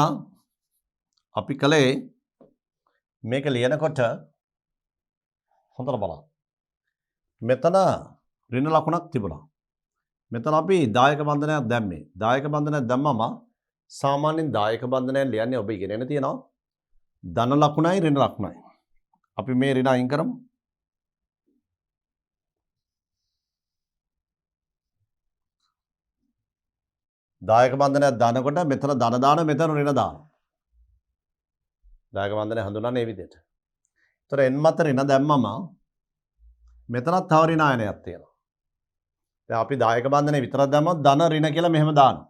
අපි කලේ මේක ලියනකොට හොඳට බලන්න. මෙතන ඍණ ලකුණක් තිබුණා. මෙතන අපි දායක බන්ධනයක් දැම්මේ. දායක බන්ධනයක් දැම්මම සාමාන්‍යයෙන් දායක බන්ධනයක් ලියන්නේ ඔබ ඉගෙනගෙන තියෙනවා. ධන ලකුණයි ඍණ ලකුණයි. අපි මේ ඍණ අයින් කරමු. දායක බන්ධනයක් දානකොට මෙතන ධන දාන මෙතන ඍණ දාන. දායක බන්ධනය හඳුනන්නේ මේ විදිහට. ඒතර N මත ඍණ දැම්මම මෙතනත් තව ඍණ ආයනයක් තියෙනවා. දැන් අපි දායක බන්ධනේ විතරක් දැම්මොත් ධන ඍණ කියලා මෙහෙම දානවා.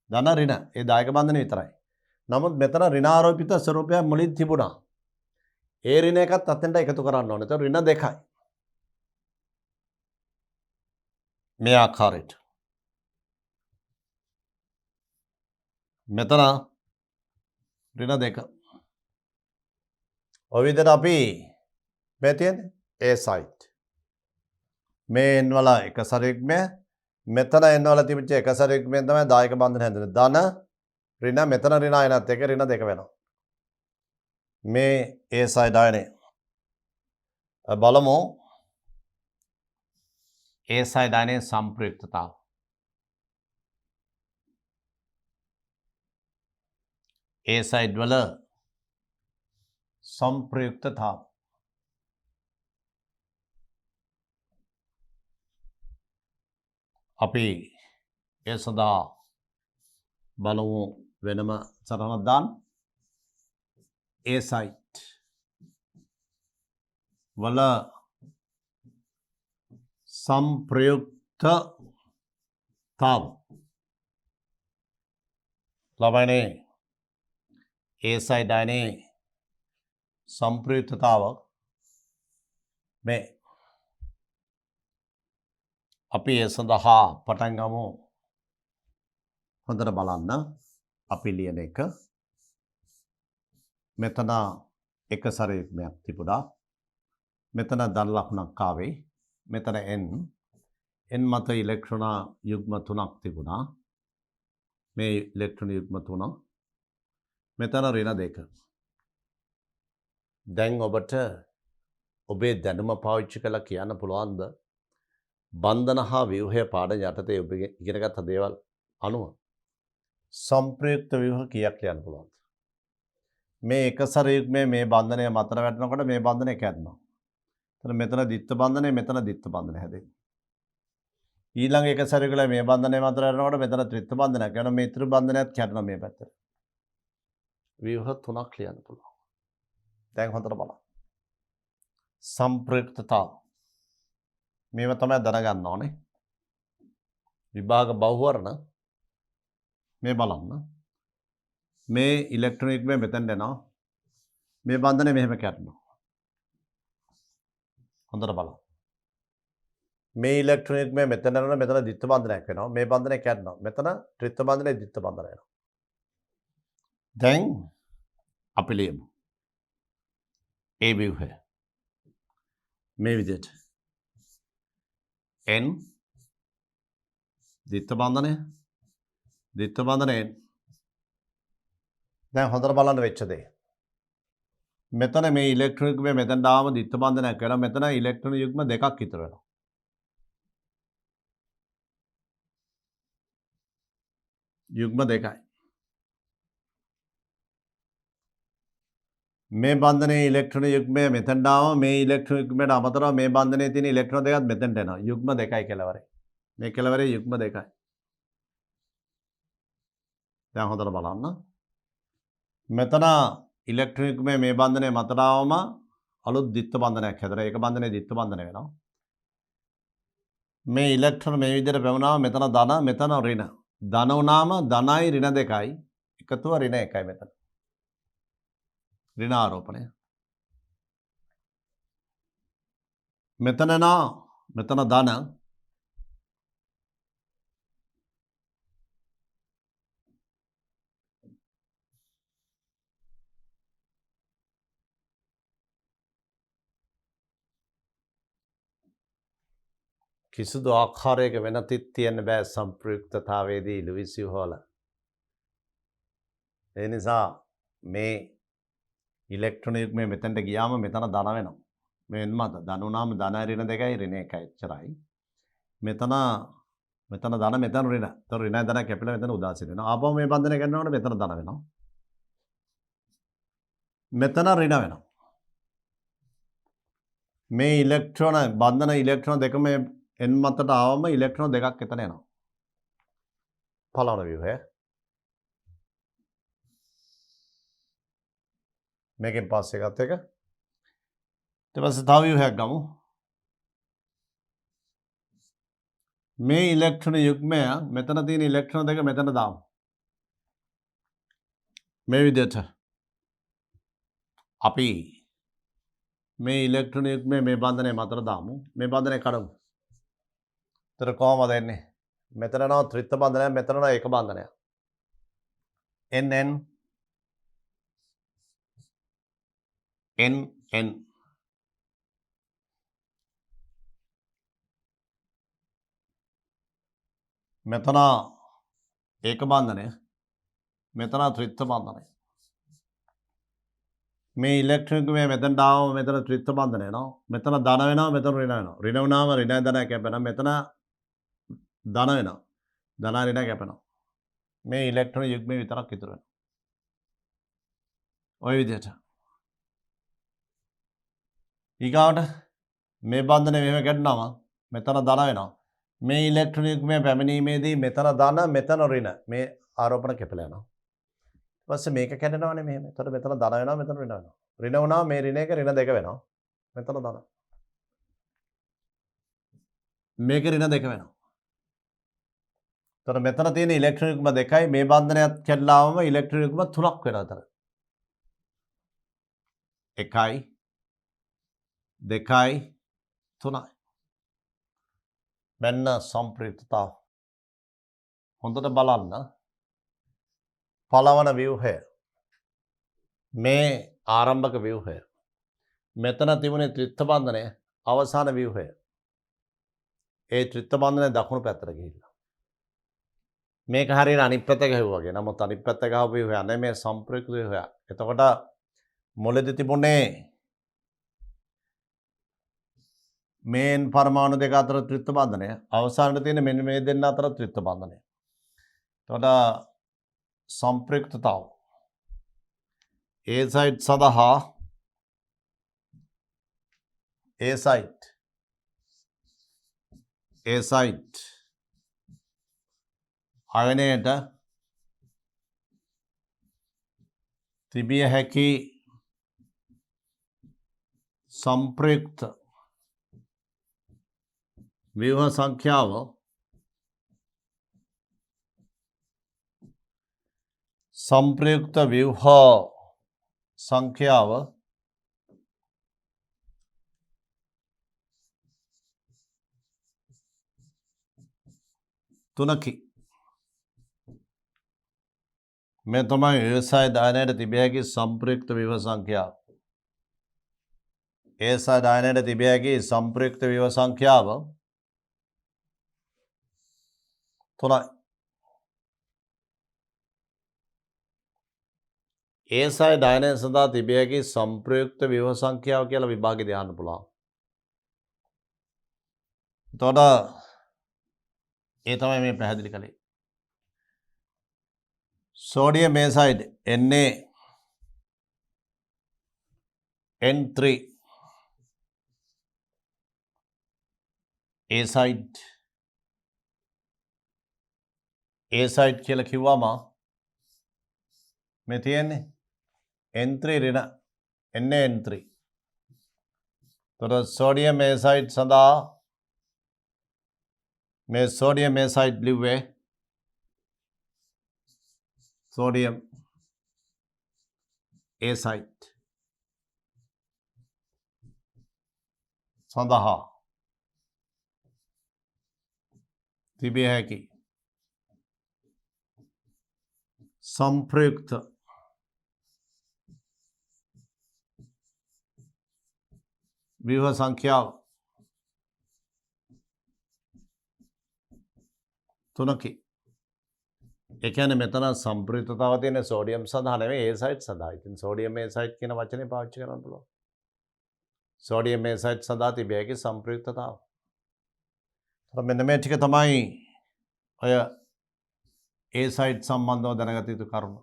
ධන ඍණ ඒ දායක බන්ධනේ විතරයි. නමුත් මෙතන ඍණාරෝපිත ස්වරූපයක් මුලින් තිබුණා. ඒ ඍණ එකත් අතෙන්ට එකතු කරන්න ඕනේ. ඒතකොට ඍණ දෙකයි. මේ ආකාරයට. මෙතන ඍණ දෙක. ඔය විදිහට අපි මේ තියෙන්නේ A side. මේ n වල එක සරයුග්මය මෙතන n වල තිබිච්ච එක සරයුග්මයෙන් තමයි දායක බන්ධන හැදෙන්නේ. ධන ඍණ මෙතන ඍණ අයනත් එක ඍණ දෙක වෙනවා. මේ A side අයනය. බලමු A side අයනයේ සම්ප්‍රයුක්තතාව. A side වල සම්ප්‍රයුක්තතාව. අපි ඒ සඳහා බලමු වෙනම සටහනක් දාන්න. A side වල සම්ප්‍රයුක්තතාව. ළමයිනේ A side අයනයේ සම්ප්‍රයුක්තතාව මේ අපි ඒ සඳහා පටන් ගමු. හොඳට බලන්න අපි ලියන එක. මෙතන එක සරයුග්මයක් තිබුණා. මෙතන ධන ලකුණක් ආවේ. මෙතන n මත ඉලෙක්ට්‍රෝන යුග්ම 3ක් තිබුණා. මේ ඉලෙක්ට්‍රෝන යුග්ම 3. මෙතන ඍණ 2. දැන් ඔබට ඔබේ දැනුම පාවිච්චි කරලා කියන්න පුළුවන්ද බන්ධන හා ව්‍යුහය පාඩම යටතේ ඔබ ඉගෙනගත්ත දේවල් අනුව සම්ප්‍රයුක්ත ව්‍යුහ කීයක් ලියන්න පුළුවන්ද? මේ එක සරයුග්මයේ මේ බන්ධනය මතර වැටෙනකොට මේ බන්ධනය කැඩෙනවා. එතන මෙතන ද්විත්ව බන්ධනය මෙතන ද්විත්ව බන්ධනය හැදෙනවා. ඊළඟ එක සරයුගලේ මේ බන්ධනය මතර වැටෙනකොට මෙතන ත්‍රිත්ව බන්ධනයක් වෙනවා. මේ ත්‍රිත්ව බන්ධනයත් කැඩෙනවා මේ පැත්තට. ව්‍යුහ 3ක් ලියන්න පුළුවන්. දැන් හොඳට බලන්න. සම්ප්‍රයුක්තතාව. මේව තමයි දැනගන්න ඕනේ. විභාග බහුවර්ණ මේ බලන්න. මේ ඉලෙක්ට්‍රෝන යුග්මය මෙතෙන්ට එනවා. මේ බන්ධනය මෙහෙම කැඩෙනවා. හොඳට බලන්න. මේ ඉලෙක්ට්‍රෝන යුග්මය මෙතන යනවා මෙතන ද්විත්ව බන්ධනයක් වෙනවා. මේ බන්ධනය කැඩෙනවා. මෙතන ත්‍රිත්ව බන්ධනය ද්විත්ව බන්ධනය වෙනවා. දැන් අපි ලියමු. A ව්‍යුහය. මේ විදිහට n ද්විත්ව බන්ධනය ද්විත්ව බන්ධනය n. දැන් හොඳට බලන්න වෙච්ච දේ. මෙතන මේ ඉලෙක්ට්‍රෝන යුග්මය මෙතනට ආවම ද්විත්ව බන්ධනයක් වෙනවා. මෙතන ඉලෙක්ට්‍රෝන යුග්ම දෙකක් ඉතුරු වෙනවා. යුග්ම දෙකයි. මේ බන්ධනයේ ඉලෙක්ට්‍රෝන යුග්මය මෙතනට ආවම මේ ඉලෙක්ට්‍රෝන යුග්මයට අමතරව මේ බන්ධනයේ තියෙන ඉලෙක්ට්‍රෝන දෙකත් මෙතනට එනවා. යුග්ම දෙකයි කෙලවරේ. මේ කෙලවරේ යුග්ම දෙකයි. දැන් හොඳට බලන්න. මෙතන ඉලෙක්ට්‍රෝන යුග්මය මේ බන්ධනයේ මතට ආවම අලුත් ද්විත්ව බන්ධනයක් හැදෙනවා. ඒක බන්ධනයේ ද්විත්ව බන්ධනය වෙනවා. මේ ඉලෙක්ට්‍රෝන මේ විදිහට පැමුණාම මෙතන ධන මෙතන ඍණ. ධන වුණාම ධනයි ඍණ දෙකයි එකතුව ඍණ එකයි මෙතන. ඍණ ආරෝපණය. මෙතන මෙතන ධන කිසිදු ආකාරයක වෙනතික් තියන්න බෑ සම්ප්‍රයුක්තතාවයේදී ලුයිස් යුහෝල. ඒ නිසා මේ ඉලෙක්ට්‍රෝන යුග්මය මෙතනට ගියාම මෙතන ධන වෙනවා. මේ මත ධන වුණාම ධන ඍණ දෙකයි ඍණ එකයි එච්චරයි. මෙතන ධන මෙතන ඍණ. ඒතර ඍණ ධන කැපිලා මෙතන උදාසීන වෙනවා. ආපහු මේ බන්ධනය කරනකොට මෙතන ධන වෙනවා. මෙතන ඍණ වෙනවා. මේ ඉලෙක්ට්‍රෝන බන්ධන ඉලෙක්ට්‍රෝන දෙකම n මතට ආවම ඉලෙක්ට්‍රෝන දෙකක් එතන එනවා. පළවන ව්‍යුහය. මේකෙන් පස්සේ එකත් එක. ඊට පස්සේ තව ව්‍යුහයක් ගමු. මේ ඉලෙක්ට්‍රෝන යුග්මය මෙතන තියෙන ඉලෙක්ට්‍රෝන දෙක මෙතන දාමු. මේ විදිහට අපි මේ ඉලෙක්ට්‍රෝන යුග්මය මේ බන්ධනය මතට දාමු. මේ බන්ධනය කඩමු. එතකොට කොහොමද එන්නේ? මෙතන යනවා ත්‍රිත්ව බන්ධනය, මෙතන යනවා ඒක බන්ධනය. NN මෙතන ඒක බන්ධනය, මෙතන ත්‍රිත්ව බන්ධනය. මේ ඉලෙක්ට්‍රෝන යුග්මය මෙතනට ආවම මෙතන ත්‍රිත්ව බන්ධනය එනවා. මෙතන ධන වෙනවා, මෙතන ඍණ වෙනවා. ඍණ වුණාම ඍණ ධන කැපෙනවා. මෙතන ධන වෙනවා. ධන ඍණ කැපෙනවා. මේ ඉලෙක්ට්‍රෝන යුග්මය විතරක් ඉතුරු වෙනවා. ඔය විදිහට. ඊගාවට මේ බන්ධනය මෙහෙම කැඩුනම මෙතන ධන වෙනවා. මේ ඉලෙක්ට්‍රෝන යුග්මය පැමිණීමේදී මෙතන ධන, මෙතන ඍණ මේ ආරෝපණ කැපලා යනවා. ඊට පස්සේ මේක කැඩෙනවනේ මෙහෙම. එතකොට මෙතන ධන වෙනවා, මෙතන ඍණ වෙනවා. ඍණ වුණාම මේ ඍණ එක ඍණ දෙක වෙනවා. මෙතන ධන. මේක ඍණ දෙක වෙනවා. එතකොට මෙතන තියෙන ඉලෙක්ට්‍රෝන යුග්ම දෙකයි, මේ බන්ධනයත් කැඩලාම ඉලෙක්ට්‍රෝන යුග්ම තුනක් වෙනවා අතර. 1යි 2යි 3යි. මෙන්න සම්ප්‍රයුක්තතාව. හොඳට බලන්න. පළවන ව්‍යුහය. මේ ආරම්භක ව්‍යුහය. මෙතන තිබුණේ ත්‍රිත්ව බන්ධනය, අවසාන ව්‍යුහය. ඒ ත්‍රිත්ව බන්ධනය දකුණු පැත්තට ගිහිල්ලා. මේක හරියට අනිත් පැත්ත ගහුවා වගේ. නමුත් අනිත් පැත්ත ගහපු ව්‍යුහය නෙමෙයි මේ සම්ප්‍රයුක්ත ව්‍යුහය. එතකොට මුලදී තිබුණේ මේ පරමාණු දෙක අතර ත්‍රිත්ව බන්ධනය, අවසානයේ තියෙන මෙන්න මේ දෙන්න අතර ත්‍රිත්ව බන්ධනය. එතකොට සම්ප්‍රයුක්තතාව. A site සඳහා A site අයනයට තිබිය හැකි සම්ප්‍රයුක්ත ව්‍යුහ සංඛ්‍යාව සම්ප්‍රයුක්ත ව්‍යුහ සංඛ්‍යාව තුනකි. මේ තමයි A site අයනයට තිබිය හැකි සම්ප්‍රයුක්ත ව්‍යුහ සංඛ්‍යාව. A site අයනයට තිබිය හැකි සම්ප්‍රයුක්ත ව්‍යුහ සංඛ්‍යාව 3යි. A site අයනය සඳහා තිබිය හැකි සම්ප්‍රයුක්ත ව්‍යුහ සංඛ්‍යාව කියලා විභාගෙදී අහන්න පුළුවන්. එතකොට ඒ තමයි මේ පැහැදිලි කළේ. Sodium A site Na N3 A site කියලා කිව්වම මේ තියෙන්නේ N3 ඍණ Na N3. එතකොට සෝඩියම් A site සඳහා මේ sodium A site ලිව්වේ sodium A site සඳහා තිබිය හැකි සම්ප්‍රයුක්ත ව්‍යුහ සංඛ්‍යාව 3කි. ඒ කියන්නේ මෙතන සම්ප්‍රයුක්තතාව තියෙන සෝඩියම් සඳහා නෙවෙයි A site සඳහා. ඉතින් සෝඩියම් A site කියන වචනේ පාවිච්චි කරන්න පුළුවන්. සෝඩියම් A site සඳහා තිබිය හැකි සම්ප්‍රයුක්තතාව. මෙන්න මේ ටික තමයි ඔය A site සම්බන්ධව දැනගත යුතු කරුණු.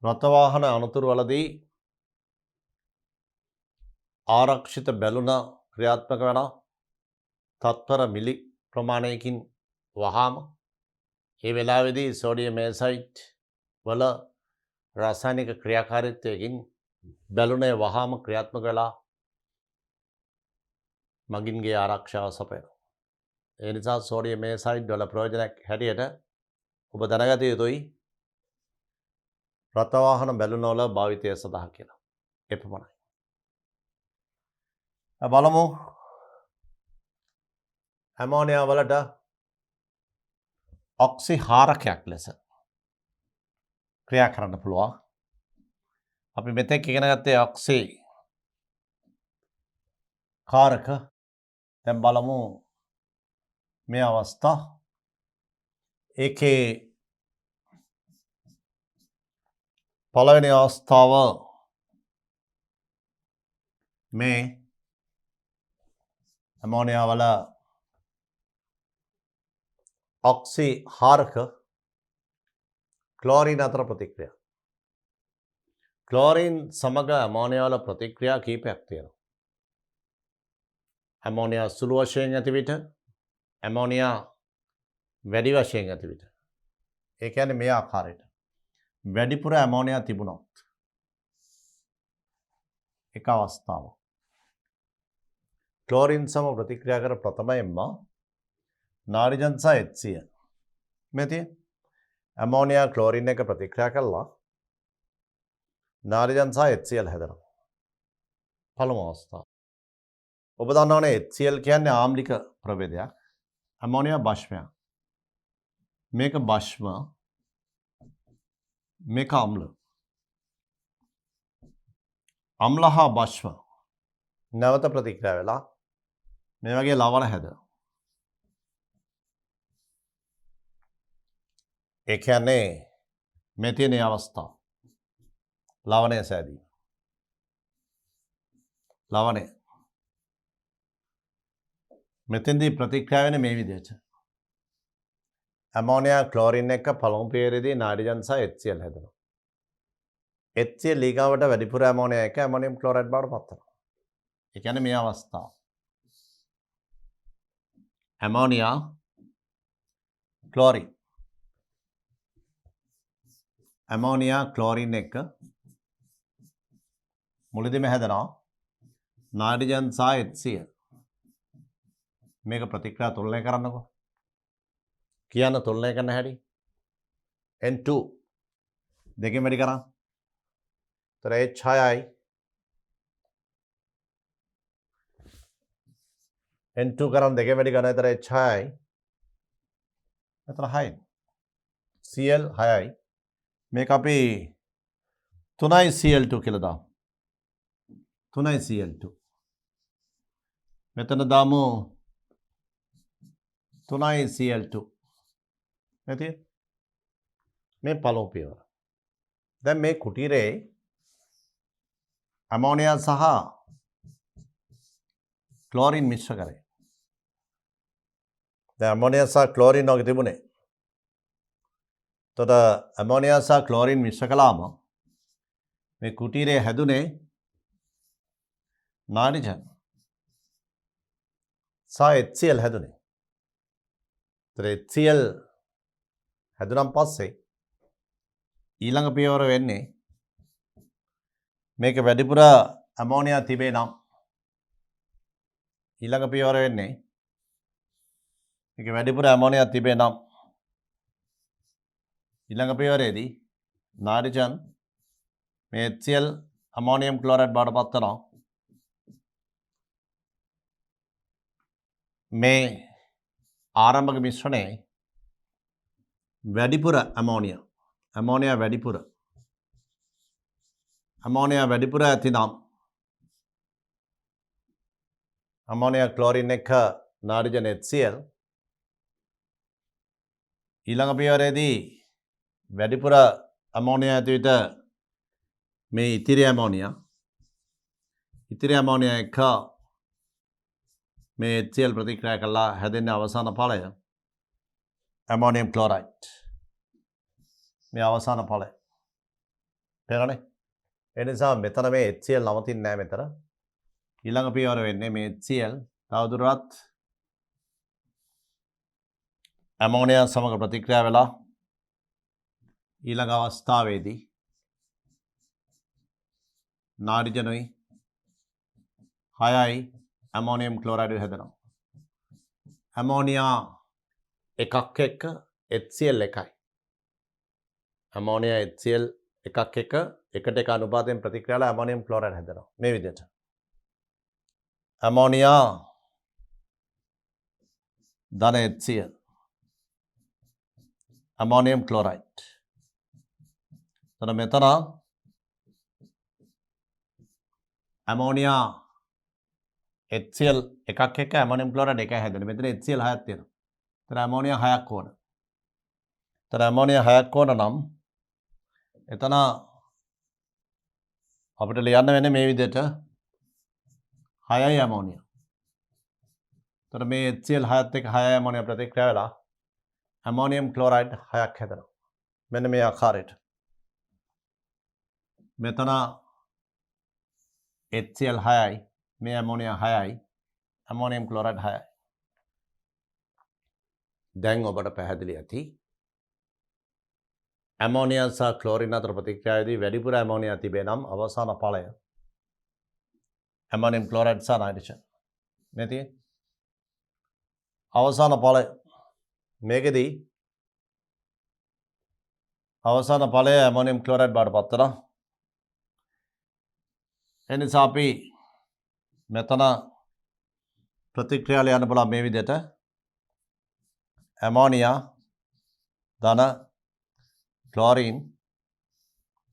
රථවාහන අනතුරු වලදී ආරක්ෂිත බැලුන ක්‍රියාත්මක වන තත්පර මිලි ප්‍රමාණයකින් වහාම ඒ වෙලාවේදී සෝඩියම් A site වල රසායනික ක්‍රියාකාරීත්වයකින් බැලුනේ වහාම ක්‍රියාත්මක වෙලා මගින්ගේ ආරක්ෂාව සපයනවා. ඒ නිසා සෝඩියම් A site වල ප්‍රයෝජනයක් හැටියට ඔබ දැනගත යුතුයි රථවාහන බැලුනවල භාවිතය සඳහා කියලා. එපමණයි. බලමු ඇමෝනියා වලට ඔක්සි හාරකයක් ලෙස ක්‍රියා කරන්න පුළුවන්. අපි මෙතෙක් ඉගෙන ගත්තේ ඔක්සි කාරක. දැන් බලමු මේ අවස්ථා. ඒකේ පළවෙනි අවස්ථාව මේ ඇමෝනියා වල ඔක්සි හාරක ක්ලෝරින් අතර ප්‍රතික්‍රියා. ක්ලෝරින් සමග ඇමෝනියා වල ප්‍රතික්‍රියා කීපයක් තියෙනවා. ඇමෝනියා සුළු වශයෙන් ඇති විට, ඇමෝනියා වැඩි වශයෙන් ඇති විට. ඒ කියන්නේ මේ ආකාරයට. වැඩිපුර ඇමෝනියා තිබුණොත් එක අවස්ථාවක්. ක්ලෝරින් සම ප්‍රතික්‍රියා කර ප්‍රථමයෙන්ම නාරිජන් සහ HCl. මෙතේ ඇමෝනියා ක්ලෝරින් එක ප්‍රතික්‍රියා කළා නාරිජන් සහ HCl හැදෙනවා. පළමු අවස්ථාව. ඔබ දන්නවනේ HCl කියන්නේ ආම්ලික ප්‍රභේදයක්. ඇමෝනියා බෂ්මයක්. මේක බෂ්ම, මේක අම්ල. අම්ල හා බෂ්ම නැවත ප්‍රතික්‍රියා වෙලා මේ වගේ ලවණ හැදෙනවා. ඒ කියන්නේ මේ තියෙන අවස්ථාව. ලවණය සෑදීම. ලවණය. මෙතෙන්දී ප්‍රතික්‍රියා වෙන්නේ මේ විදිහට. ඇමෝනියා ක්ලෝරින් එක පළමු පියවරේදී නායිට්‍රජන් සහ HCl හැදෙනවා. HCl ඊගාවට වැඩිපුර ඇමෝනියා එක ඇමෝනියම් ක්ලෝරයිඩ් බවට පත් වෙනවා. ඒ කියන්නේ මේ අවස්ථාව. Ammonia chlorine. ඇමෝනියා ක්ලෝරින් එක මුලදීම හැදෙනවා නායිට්‍රජන් සහ HCl. මේක ප්‍රතික්‍රියා තුලනය කරන්නකො. කියන්න තුලනය කරන්න හැටි. N2 දෙකෙන් වැඩි කරා. තර H6යි N2 කරන් දෙකෙන් වැඩි කරන තර H6යි. එතන 6යි. Cl 6යි. මේක අපි 3යි Cl2 කියලා දාමු. 3යි Cl2. මෙතන දාමු 3යි Cl2. නැති මේ පළමු පියවර. දැන් මේ කුටීරේ ඇමෝනියා සහ ක්ලෝරින් මිශ්‍ර කරේ. දැන් ඇමෝනියා සහ ක්ලෝරින් වගේ තිබුණේ. එතකොට ඇමෝනියා සහ ක්ලෝරින් මිශ්‍ර කළාම මේ කුටීරේ හැදුනේ නායිට්‍රජන් සහ HCl හැදුනේ. එතකොට HCl හැදුනන් පස්සේ ඊළඟ පියවර වෙන්නේ මේක වැඩිපුර ඇමෝනියා තිබේ නම් ඊළඟ පියවර වෙන්නේ මේක වැඩිපුර ඇමෝනියා තිබේ නම් ඊළඟ පියවරේදී නායිට්‍රජන් මේ HCl අමෝනියම් ක්ලෝරයිඩ් බවට පත් වෙනවා. මේ ආරම්භක මිශ්‍රණයේ වැඩිපුර ඇමෝනියා වැඩිපුර ඇතිනම් අමෝනියා ක්ලෝරින් එක නායිට්‍රජන් HCl ඊළඟ පියවරේදී වැඩිපුර ඇමෝනියා ඇති විට මේ ඉතිරි ඇමෝනියා එක මේ HCl ප්‍රතික්‍රියා කළා හැදෙන අවසාන ඵලය ඇමෝනියම් ක්ලෝරයිඩ්. මේ අවසාන ඵලය. පේනවනේ? ඒ නිසා මෙතන මේ HCl නවතින්නේ නැහැ මෙතන. ඊළඟ පියවර වෙන්නේ මේ HCl තවදුරටත් ඇමෝනියා සමග ප්‍රතික්‍රියා වෙලා ඊළඟ අවස්ථාවේදී නායිට්‍රජනුයි 6යි ඇමෝනියම් ක්ලෝරයිඩ් හැදෙනවා. ඇමෝනියා එකක් එක්ක HCl එකයි. ඇමෝනියා HCl එකක් එකට එක අනුපාතයෙන් ප්‍රතික්‍රියාවල ඇමෝනියම් ක්ලෝරයිඩ් හැදෙනවා. මේ විදිහට. ඇමෝනියා ධන HCl ඇමෝනියම් ක්ලෝරයිඩ්. එතන මෙතන ඇමෝනියා HCl එකක් එක්ක ඇමෝනියම් ක්ලෝරයිඩ් එකයි හැදෙන්නේ. මෙතන HCl 6ක් තියෙනවා. එතන ඇමෝනියා 6ක් ඕන. එතන ඇමෝනියා 6ක් ඕන නම් එතන අපිට ලියන්න වෙන්නේ මේ විදිහට 6යි ඇමෝනියා. එතන මේ HCl 6ත් එක්ක 6යි ඇමෝනියා ප්‍රතික්‍රියා වෙලා ඇමෝනියම් ක්ලෝරයිඩ් 6ක් හැදෙනවා. මෙන්න මේ ආකාරයට. මෙතන HCl 6යි මේ ඇමෝනියා 6යි ඇමෝනියම් ක්ලෝරයිඩ් 6යි. දැන් ඔබට පැහැදිලි ඇති ඇමෝනියා සහ ක්ලෝරින් අතර ප්‍රතික්‍රියාවේදී වැඩිපුර ඇමෝනියා තිබේ නම් අවසාන ඵලය ඇමෝනියම් ක්ලෝරයිඩ් සහ නයිට්‍රජන්. නැති අවසාන ඵලය මේකෙදී අවසාන ඵලය ඇමෝනියම් ක්ලෝරයිඩ් බවට පත් වෙනවා. එනිසා අපි මෙතන ප්‍රතික්‍රියාවල යන්න බලන්න මේ විදිහට ඇමෝනියා ධන ක්ලෝරින්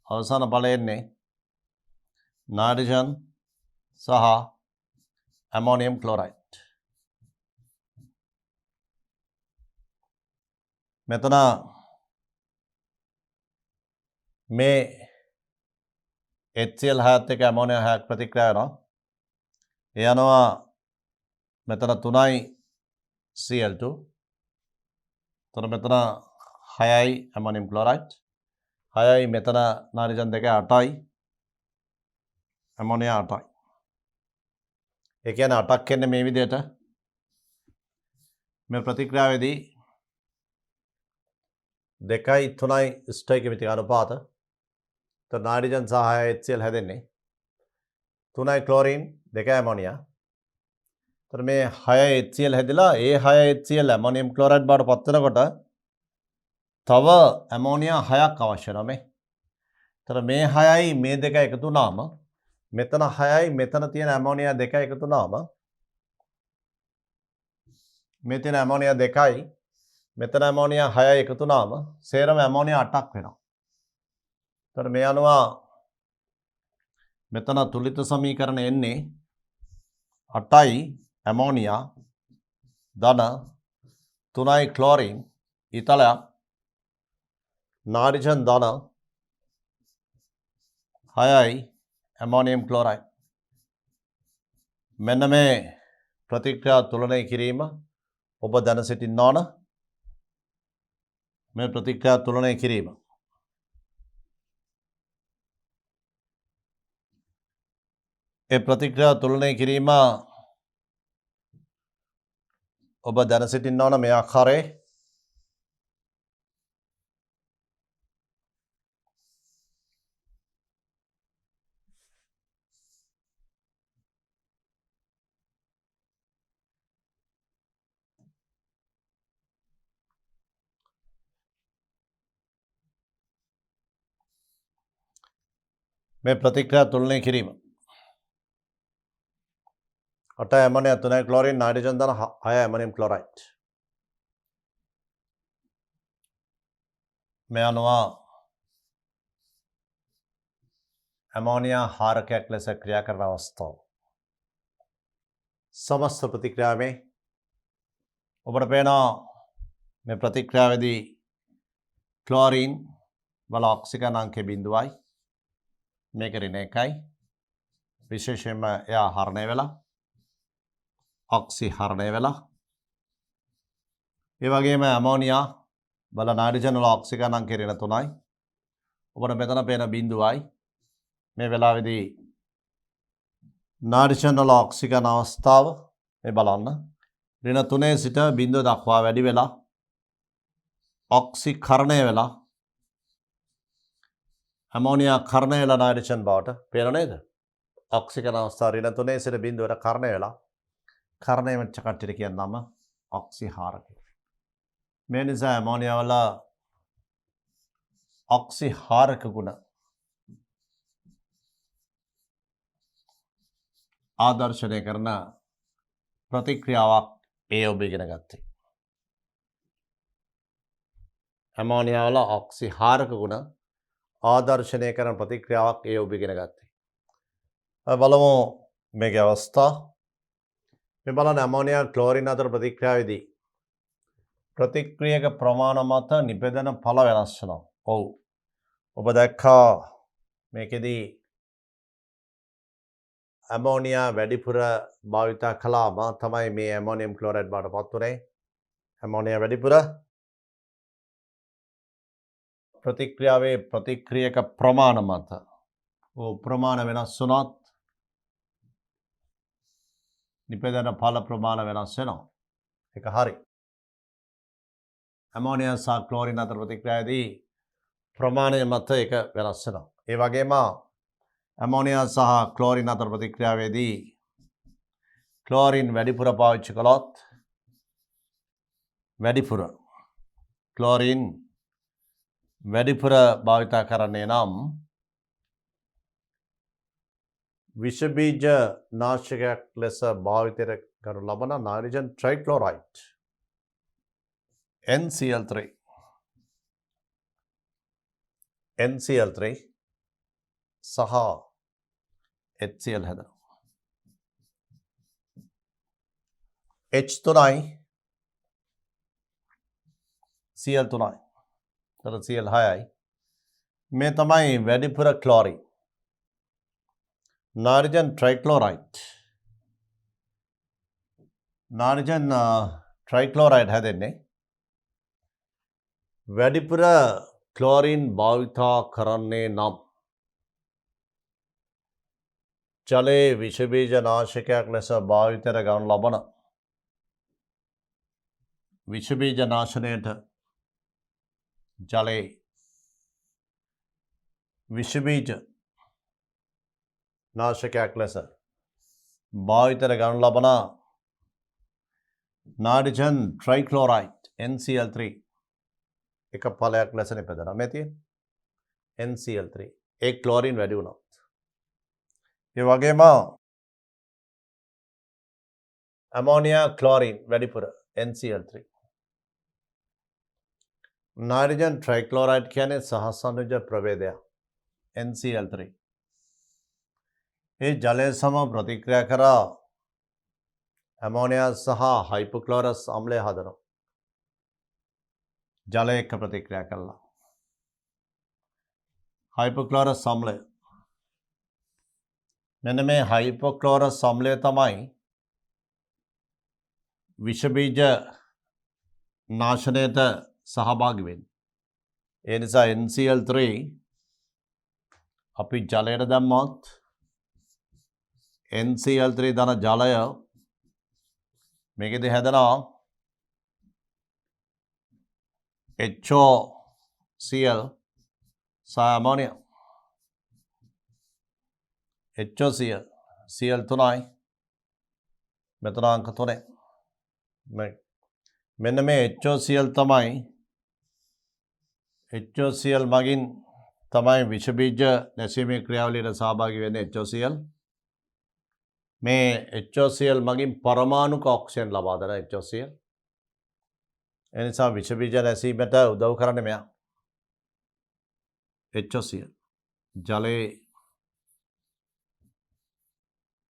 අවසාන ඵලය එන්නේ නයිට්‍රජන් සහ ඇමෝනියම් ක්ලෝරයිඩ්. මෙතන මේ HCl 6ත් එක්ක ඇමෝනියා 6ක් ප්‍රතික්‍රියා වෙනවා. ඒ යනවා මෙතන 3යි Cl2. එතන මෙතන 6යි ඇමෝනියම් ක්ලෝරයිඩ්. 6යි මෙතන නයිට්‍රජන් 2 8යි ඇමෝනියා 8යි. ඒ කියන්නේ 8ක් එන්නේ මේ විදිහට. මේ ප්‍රතික්‍රියාවේදී 2යි 3යි ස්ටොයිකියමෙටික් අනුපාත. එතන නයිට්‍රජන් සහ 6 HCl හැදෙන්නේ. 3යි ක්ලෝරින් 2යි ඇමෝනියා. එතන මේ 6 HCl හැදිලා ඒ 6 HCl ඇමෝනියම් ක්ලෝරයිඩ් බවට පත් වෙනකොට තව ඇමෝනියා 6ක් අවශ්‍ය වෙනවා මේ. එතන මේ 6යි මේ දෙක එකතු වුණාම මෙතන 6යි මෙතන තියෙන ඇමෝනියා 2 එකතු වුණාම මේ තියෙන ඇමෝනියා 2යි මෙතන ඇමෝනියා 6යි එකතු වුණාම සේරම ඇමෝනියා 8ක් වෙනවා. එතන මේ අනුව මෙතන තුලිත සමීකරණ එන්නේ 8යි ඇමෝනියා ධන 3යි ක්ලෝරින් ඊතලයක් නයිට්‍රජන් ධන 6යි ඇමෝනියම් ක්ලෝරයිඩ්. මෙන්න මේ ප්‍රතික්‍රියා තුලනය කිරීම ඔබ දැන සිටින්න ඕන. මේ ප්‍රතික්‍රියා තුලනය කිරීම ඒ ප්‍රතික්‍රියා තුලනය කිරීම ඔබ දැන සිටින්න ඕන මේ ආකාරයේ. මේ ප්‍රතික්‍රියා තුලනය කිරීම 8 ඇමෝනියා 3 ක්ලෝරින් නයිට්‍රජන් ධන 6 ඇමෝනියම් ක්ලෝරයිඩ්. මේ අනුව ඇමෝනියා හාරකයක් ලෙස ක්‍රියා කරන අවස්ථාව සමස්ත ප්‍රතික්‍රියාවේ ඔබට පේනවා මේ ප්‍රතික්‍රියාවේදී ක්ලෝරින් වල ඔක්සිජන් අංකය 0යි. මේක ඍණ 1යි. විශේෂයෙන්ම එයා හරණය වෙලා ඔක්සි හරණය වෙලා ඒ වගේම ඇමෝනියා වල නයිට්‍රජන් වල ඔක්සිජන් අංකය ඍණ 3යි. ඔබට මෙතන පේන 0යි. මේ වෙලාවේදී නයිට්‍රජන් වල ඔක්සිජන් අවස්ථාව මේ බලන්න ඍණ 3 සිට 0 දක්වා වැඩි වෙලා ඔක්සිකරණය වෙලා ඇමෝනියා කරණය වෙලා නයිට්‍රජන් බවට පේන නේද? ඔක්සිජන් අවස්ථාව ඍණ 3 සිට 0ට කරණය වෙලා කරණය වෙච්ච කට්ටියට කියන නම ඔක්සිහාරකය. මේ නිසා ඇමෝනියා වල ඔක්සිහාරක ගුණ ආදර්ශනය කරන ප්‍රතික්‍රියාවක් ඒ ඔබ ඉගෙන ගත්තේ. ඇමෝනියා වල ඔක්සිහාරක ගුණ ආදර්ශනය කරන ප්‍රතික්‍රියාවක් ඒ ඔබ ඉගෙන ගත්තේ. බලමු මේකේ අවස්ථා. මේ බලන්න ඇමෝනියා ක්ලෝරින් අතර ප්‍රතික්‍රියාවේදී ප්‍රතික්‍රියක ප්‍රමාණ මත නිපදෙන ඵල වෙනස් වෙනවා. ඔව්. ඔබ දැක්කා මේකෙදී ඇමෝනියා වැඩිපුර භාවිතා කළාම තමයි මේ ඇමෝනියම් ක්ලෝරයිඩ් බවට පත් වුනේ. ඇමෝනියා වැඩිපුර ප්‍රතික්‍රියාවේ ප්‍රතික්‍රියක ප්‍රමාණ මත ප්‍රමාණ වෙනස් වුණොත් නිපදෙන ඵල ප්‍රමාණ වෙනස් වෙනවා. ඒක හරි. ඇමෝනියා සහ ක්ලෝරින් අතර ප්‍රතික්‍රියාවේදී ප්‍රමාණය මත ඒක වෙනස් වෙනවා. ඒ වගේම ඇමෝනියා සහ ක්ලෝරින් අතර ප්‍රතික්‍රියාවේදී ක්ලෝරින් වැඩිපුර පාවිච්චි කළොත් ක්ලෝරින් වැඩිපුර භාවිතා කරන්නේ නම් විෂ බීජ නාශකයක් ලෙස භාවිතයට කරනු ලබන නයිට්‍රජන් ට්‍රයික්ලෝරයිඩ් NCl3 සහ HCl හැදෙනවා. H3යි Cl3යි. තර Cl6යි. මේ තමයි වැඩිපුර ක්ලෝරින්. නයිට්‍රජන් ට්‍රයික්ලෝරයිඩ් හැදෙන්නේ වැඩිපුර ක්ලෝරින් භාවිතා කරන්නේ නම් ජලයේ විෂ බීජ නාශකයක් ලෙස භාවිතයට ගනු ලබන විෂ බීජ නාශනයට ජලයේ විෂ බීජ නාශකයක් ලෙස භාවිතයට ගනු ලබන නයිට්‍රජන් ට්‍රයික්ලෝරයිඩ් NCl3 එක ඵලයක් ලෙස නිපදෙනවා. මේ තියෙන NCl3 ඒ ක්ලෝරින් වැඩි වුණොත්. ඒ වගේම ඇමෝනියා ක්ලෝරින් වැඩිපුර NCl3. නයිට්‍රජන් ට්‍රයික්ලෝරයිඩ් කියන්නේ සහසනුජ ප්‍රභේදයක් NCl3. ඒ ජලය සම ප්‍රතික්‍රියා කරා ඇමෝනියා සහ හයිපොක්ලෝරස් අම්ලය හදනවා. ජලය එක්ක ප්‍රතික්‍රියා කළා. හයිපොක්ලෝරස් අම්ලය. මෙන්න මේ හයිපොක්ලෝරස් අම්ලය තමයි විෂ බීජ නාශනයට සහභාගී වෙන්නේ. ඒ නිසා NCl3 අපි ජලයට දැම්මොත් NCl3 ධන ජලය මේකෙදි හැදෙනවා HOCl සහ ඇමෝනියා. HOCl Cl3යි මෙතන අංක 3. මෙන්න මේ HOCl තමයි HOCl මගින් තමයි විෂ බීජ නැසීමේ ක්‍රියාවලියට සහභාගී වෙන්නේ HOCl. මේ HOCl මගින් පරමාණුක ඔක්සිජන් ලබා දෙන HOCl. ඒ නිසා විෂ බීජ නැසීමට උදව් කරන්නේ මෙයා. HOCl ජලයේ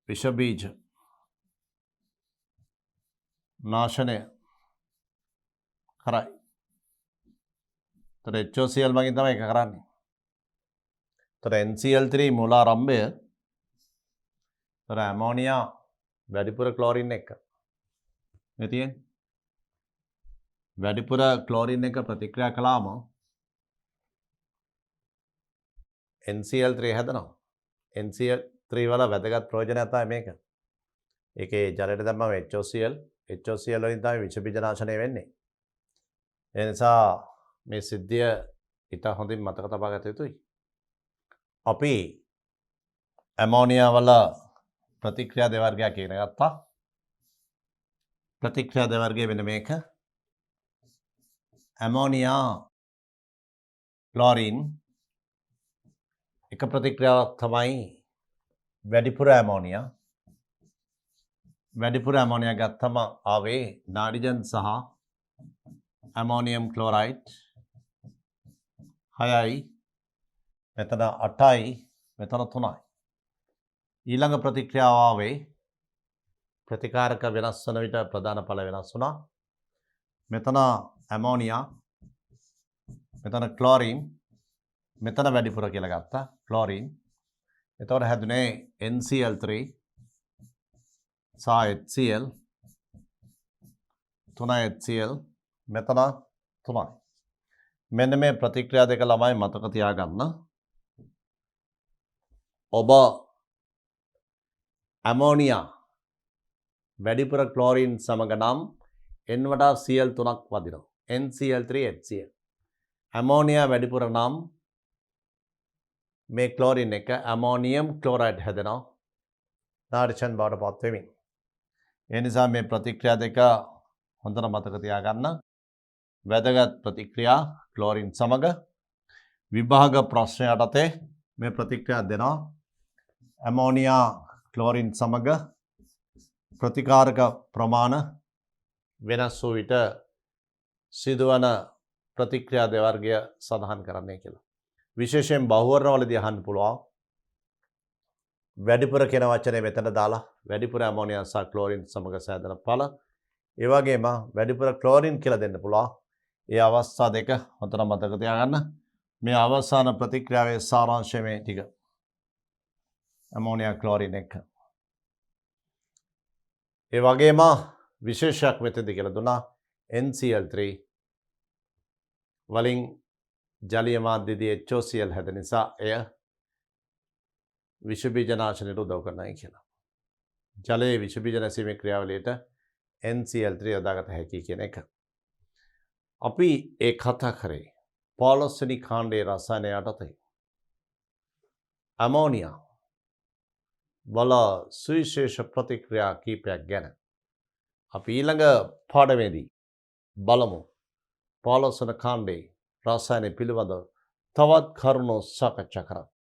විෂ බීජ නාශනය කරයි. තර HOCl මගින් තමයි ඒක කරන්නේ. තර NCl3 මූලාරම්භය තර ඇමෝනියා වැඩිපුර ක්ලෝරින් එක. මේ තියෙන්නේ වැඩිපුර ක්ලෝරින් එක ප්‍රතික්‍රියා කළාම NCl3 හැදෙනවා. NCl3 වල වැදගත් ප්‍රයෝජනයක් තමයි මේක. ඒකේ ජලයට දැම්මම HOCl වලින් තමයි විෂ බීජ නාශනය වෙන්නේ. ඒ නිසා මේ සිද්ධිය ඉතා හොඳින් මතක තබා ගත යුතුයි. අපි ඇමෝනියා වල ප්‍රතික්‍රියා දෙවර්ගයක් ඉගෙන ගත්තා. ප්‍රතික්‍රියා දෙවර්ගය වෙන මේක. ඇමෝනියා ක්ලෝරින් එක ප්‍රතික්‍රියාවක් තමයි වැඩිපුර ඇමෝනියා වැඩිපුර ඇමෝනියා ගත්තම ආවේ නාඩිජන් සහ ඇමෝනියම් ක්ලෝරයිඩ් 6යි මෙතන 8යි මෙතන 3යි. ඊළඟ ප්‍රතික්‍රියාව ආවේ ප්‍රතිකාරක වෙනස් වන විට ප්‍රධාන ඵල වෙනස් වුණා. මෙතන ඇමෝනියා මෙතන ක්ලෝරින් මෙතන වැඩිපුර කියලා ගත්තා ක්ලෝරින්. එතකොට හැදුනේ NCl3 සහ HCl 3 HCl මෙතන 3යි. මෙන්න මේ ප්‍රතික්‍රියා දෙක ළමයි මතක තියාගන්න. ඔබ ඇමෝනියා වැඩිපුර ක්ලෝරින් සමග නම් N වඩා Cl 3ක් වදිනවා. NCl3 HCl. ඇමෝනියා වැඩිපුර නම් මේ ක්ලෝරින් එක ඇමෝනියම් ක්ලෝරයිඩ් හැදෙනවා. නාඩිජන් බවට පත් වෙමින්. ඒ නිසා මේ ප්‍රතික්‍රියා දෙක හොඳට මතක තියාගන්න. වැදගත් ප්‍රතික්‍රියා ක්ලෝරින් සමග විභාග ප්‍රශ්න යටතේ මේ ප්‍රතික්‍රියා දෙනවා. ඇමෝනියා ක්ලෝරින් සමග ප්‍රතිකාරක ප්‍රමාණ වෙනස් වූ විට සිදුවන ප්‍රතික්‍රියා දෙවර්ගය සඳහන් කරන්නේ කියලා. විශේෂයෙන් බහුවර්ණවලදී අහන්න පුළුවන්. වැඩිපුර කියන වචනේ මෙතන දාලා වැඩිපුර ඇමෝනියා සහ ක්ලෝරින් සමග සෑදෙන ඵල. ඒ වගේම වැඩිපුර ක්ලෝරින් කියලා දෙන්න පුළුවන්. ඒ අවස්ථා දෙක හොඳට මතක තියාගන්න. මේ අවසාන ප්‍රතික්‍රියාවේ සාරාංශය මේ ටික. ඇමෝනියා ක්ලෝරින් එක. ඒ වගේම විශේෂයක් මෙතනදී කියලා දුන්නා NCl3 වලින් ජලීය මාධ්‍යදී HOCl හැදෙන නිසා එය විෂ බීජ නාශනයට උදව් කරනයි කියලා. ජලයේ විෂ බීජ නැසීමේ ක්‍රියාවලියට NCl3 යොදාගත හැකි කියන එක. අපි ඒ කතා කරේ 15 වෙනි කාණ්ඩයේ රසායන යටතේ ඇමෝනියා වල සුවිශේෂ ප්‍රතික්‍රියා කීපයක් ගැන. අපි ඊළඟ පාඩමේදී බලමු 15 වන කාණ්ඩයේ රසායන පිළිබඳව තවත් කරුණු සාකච්ඡා කරමු.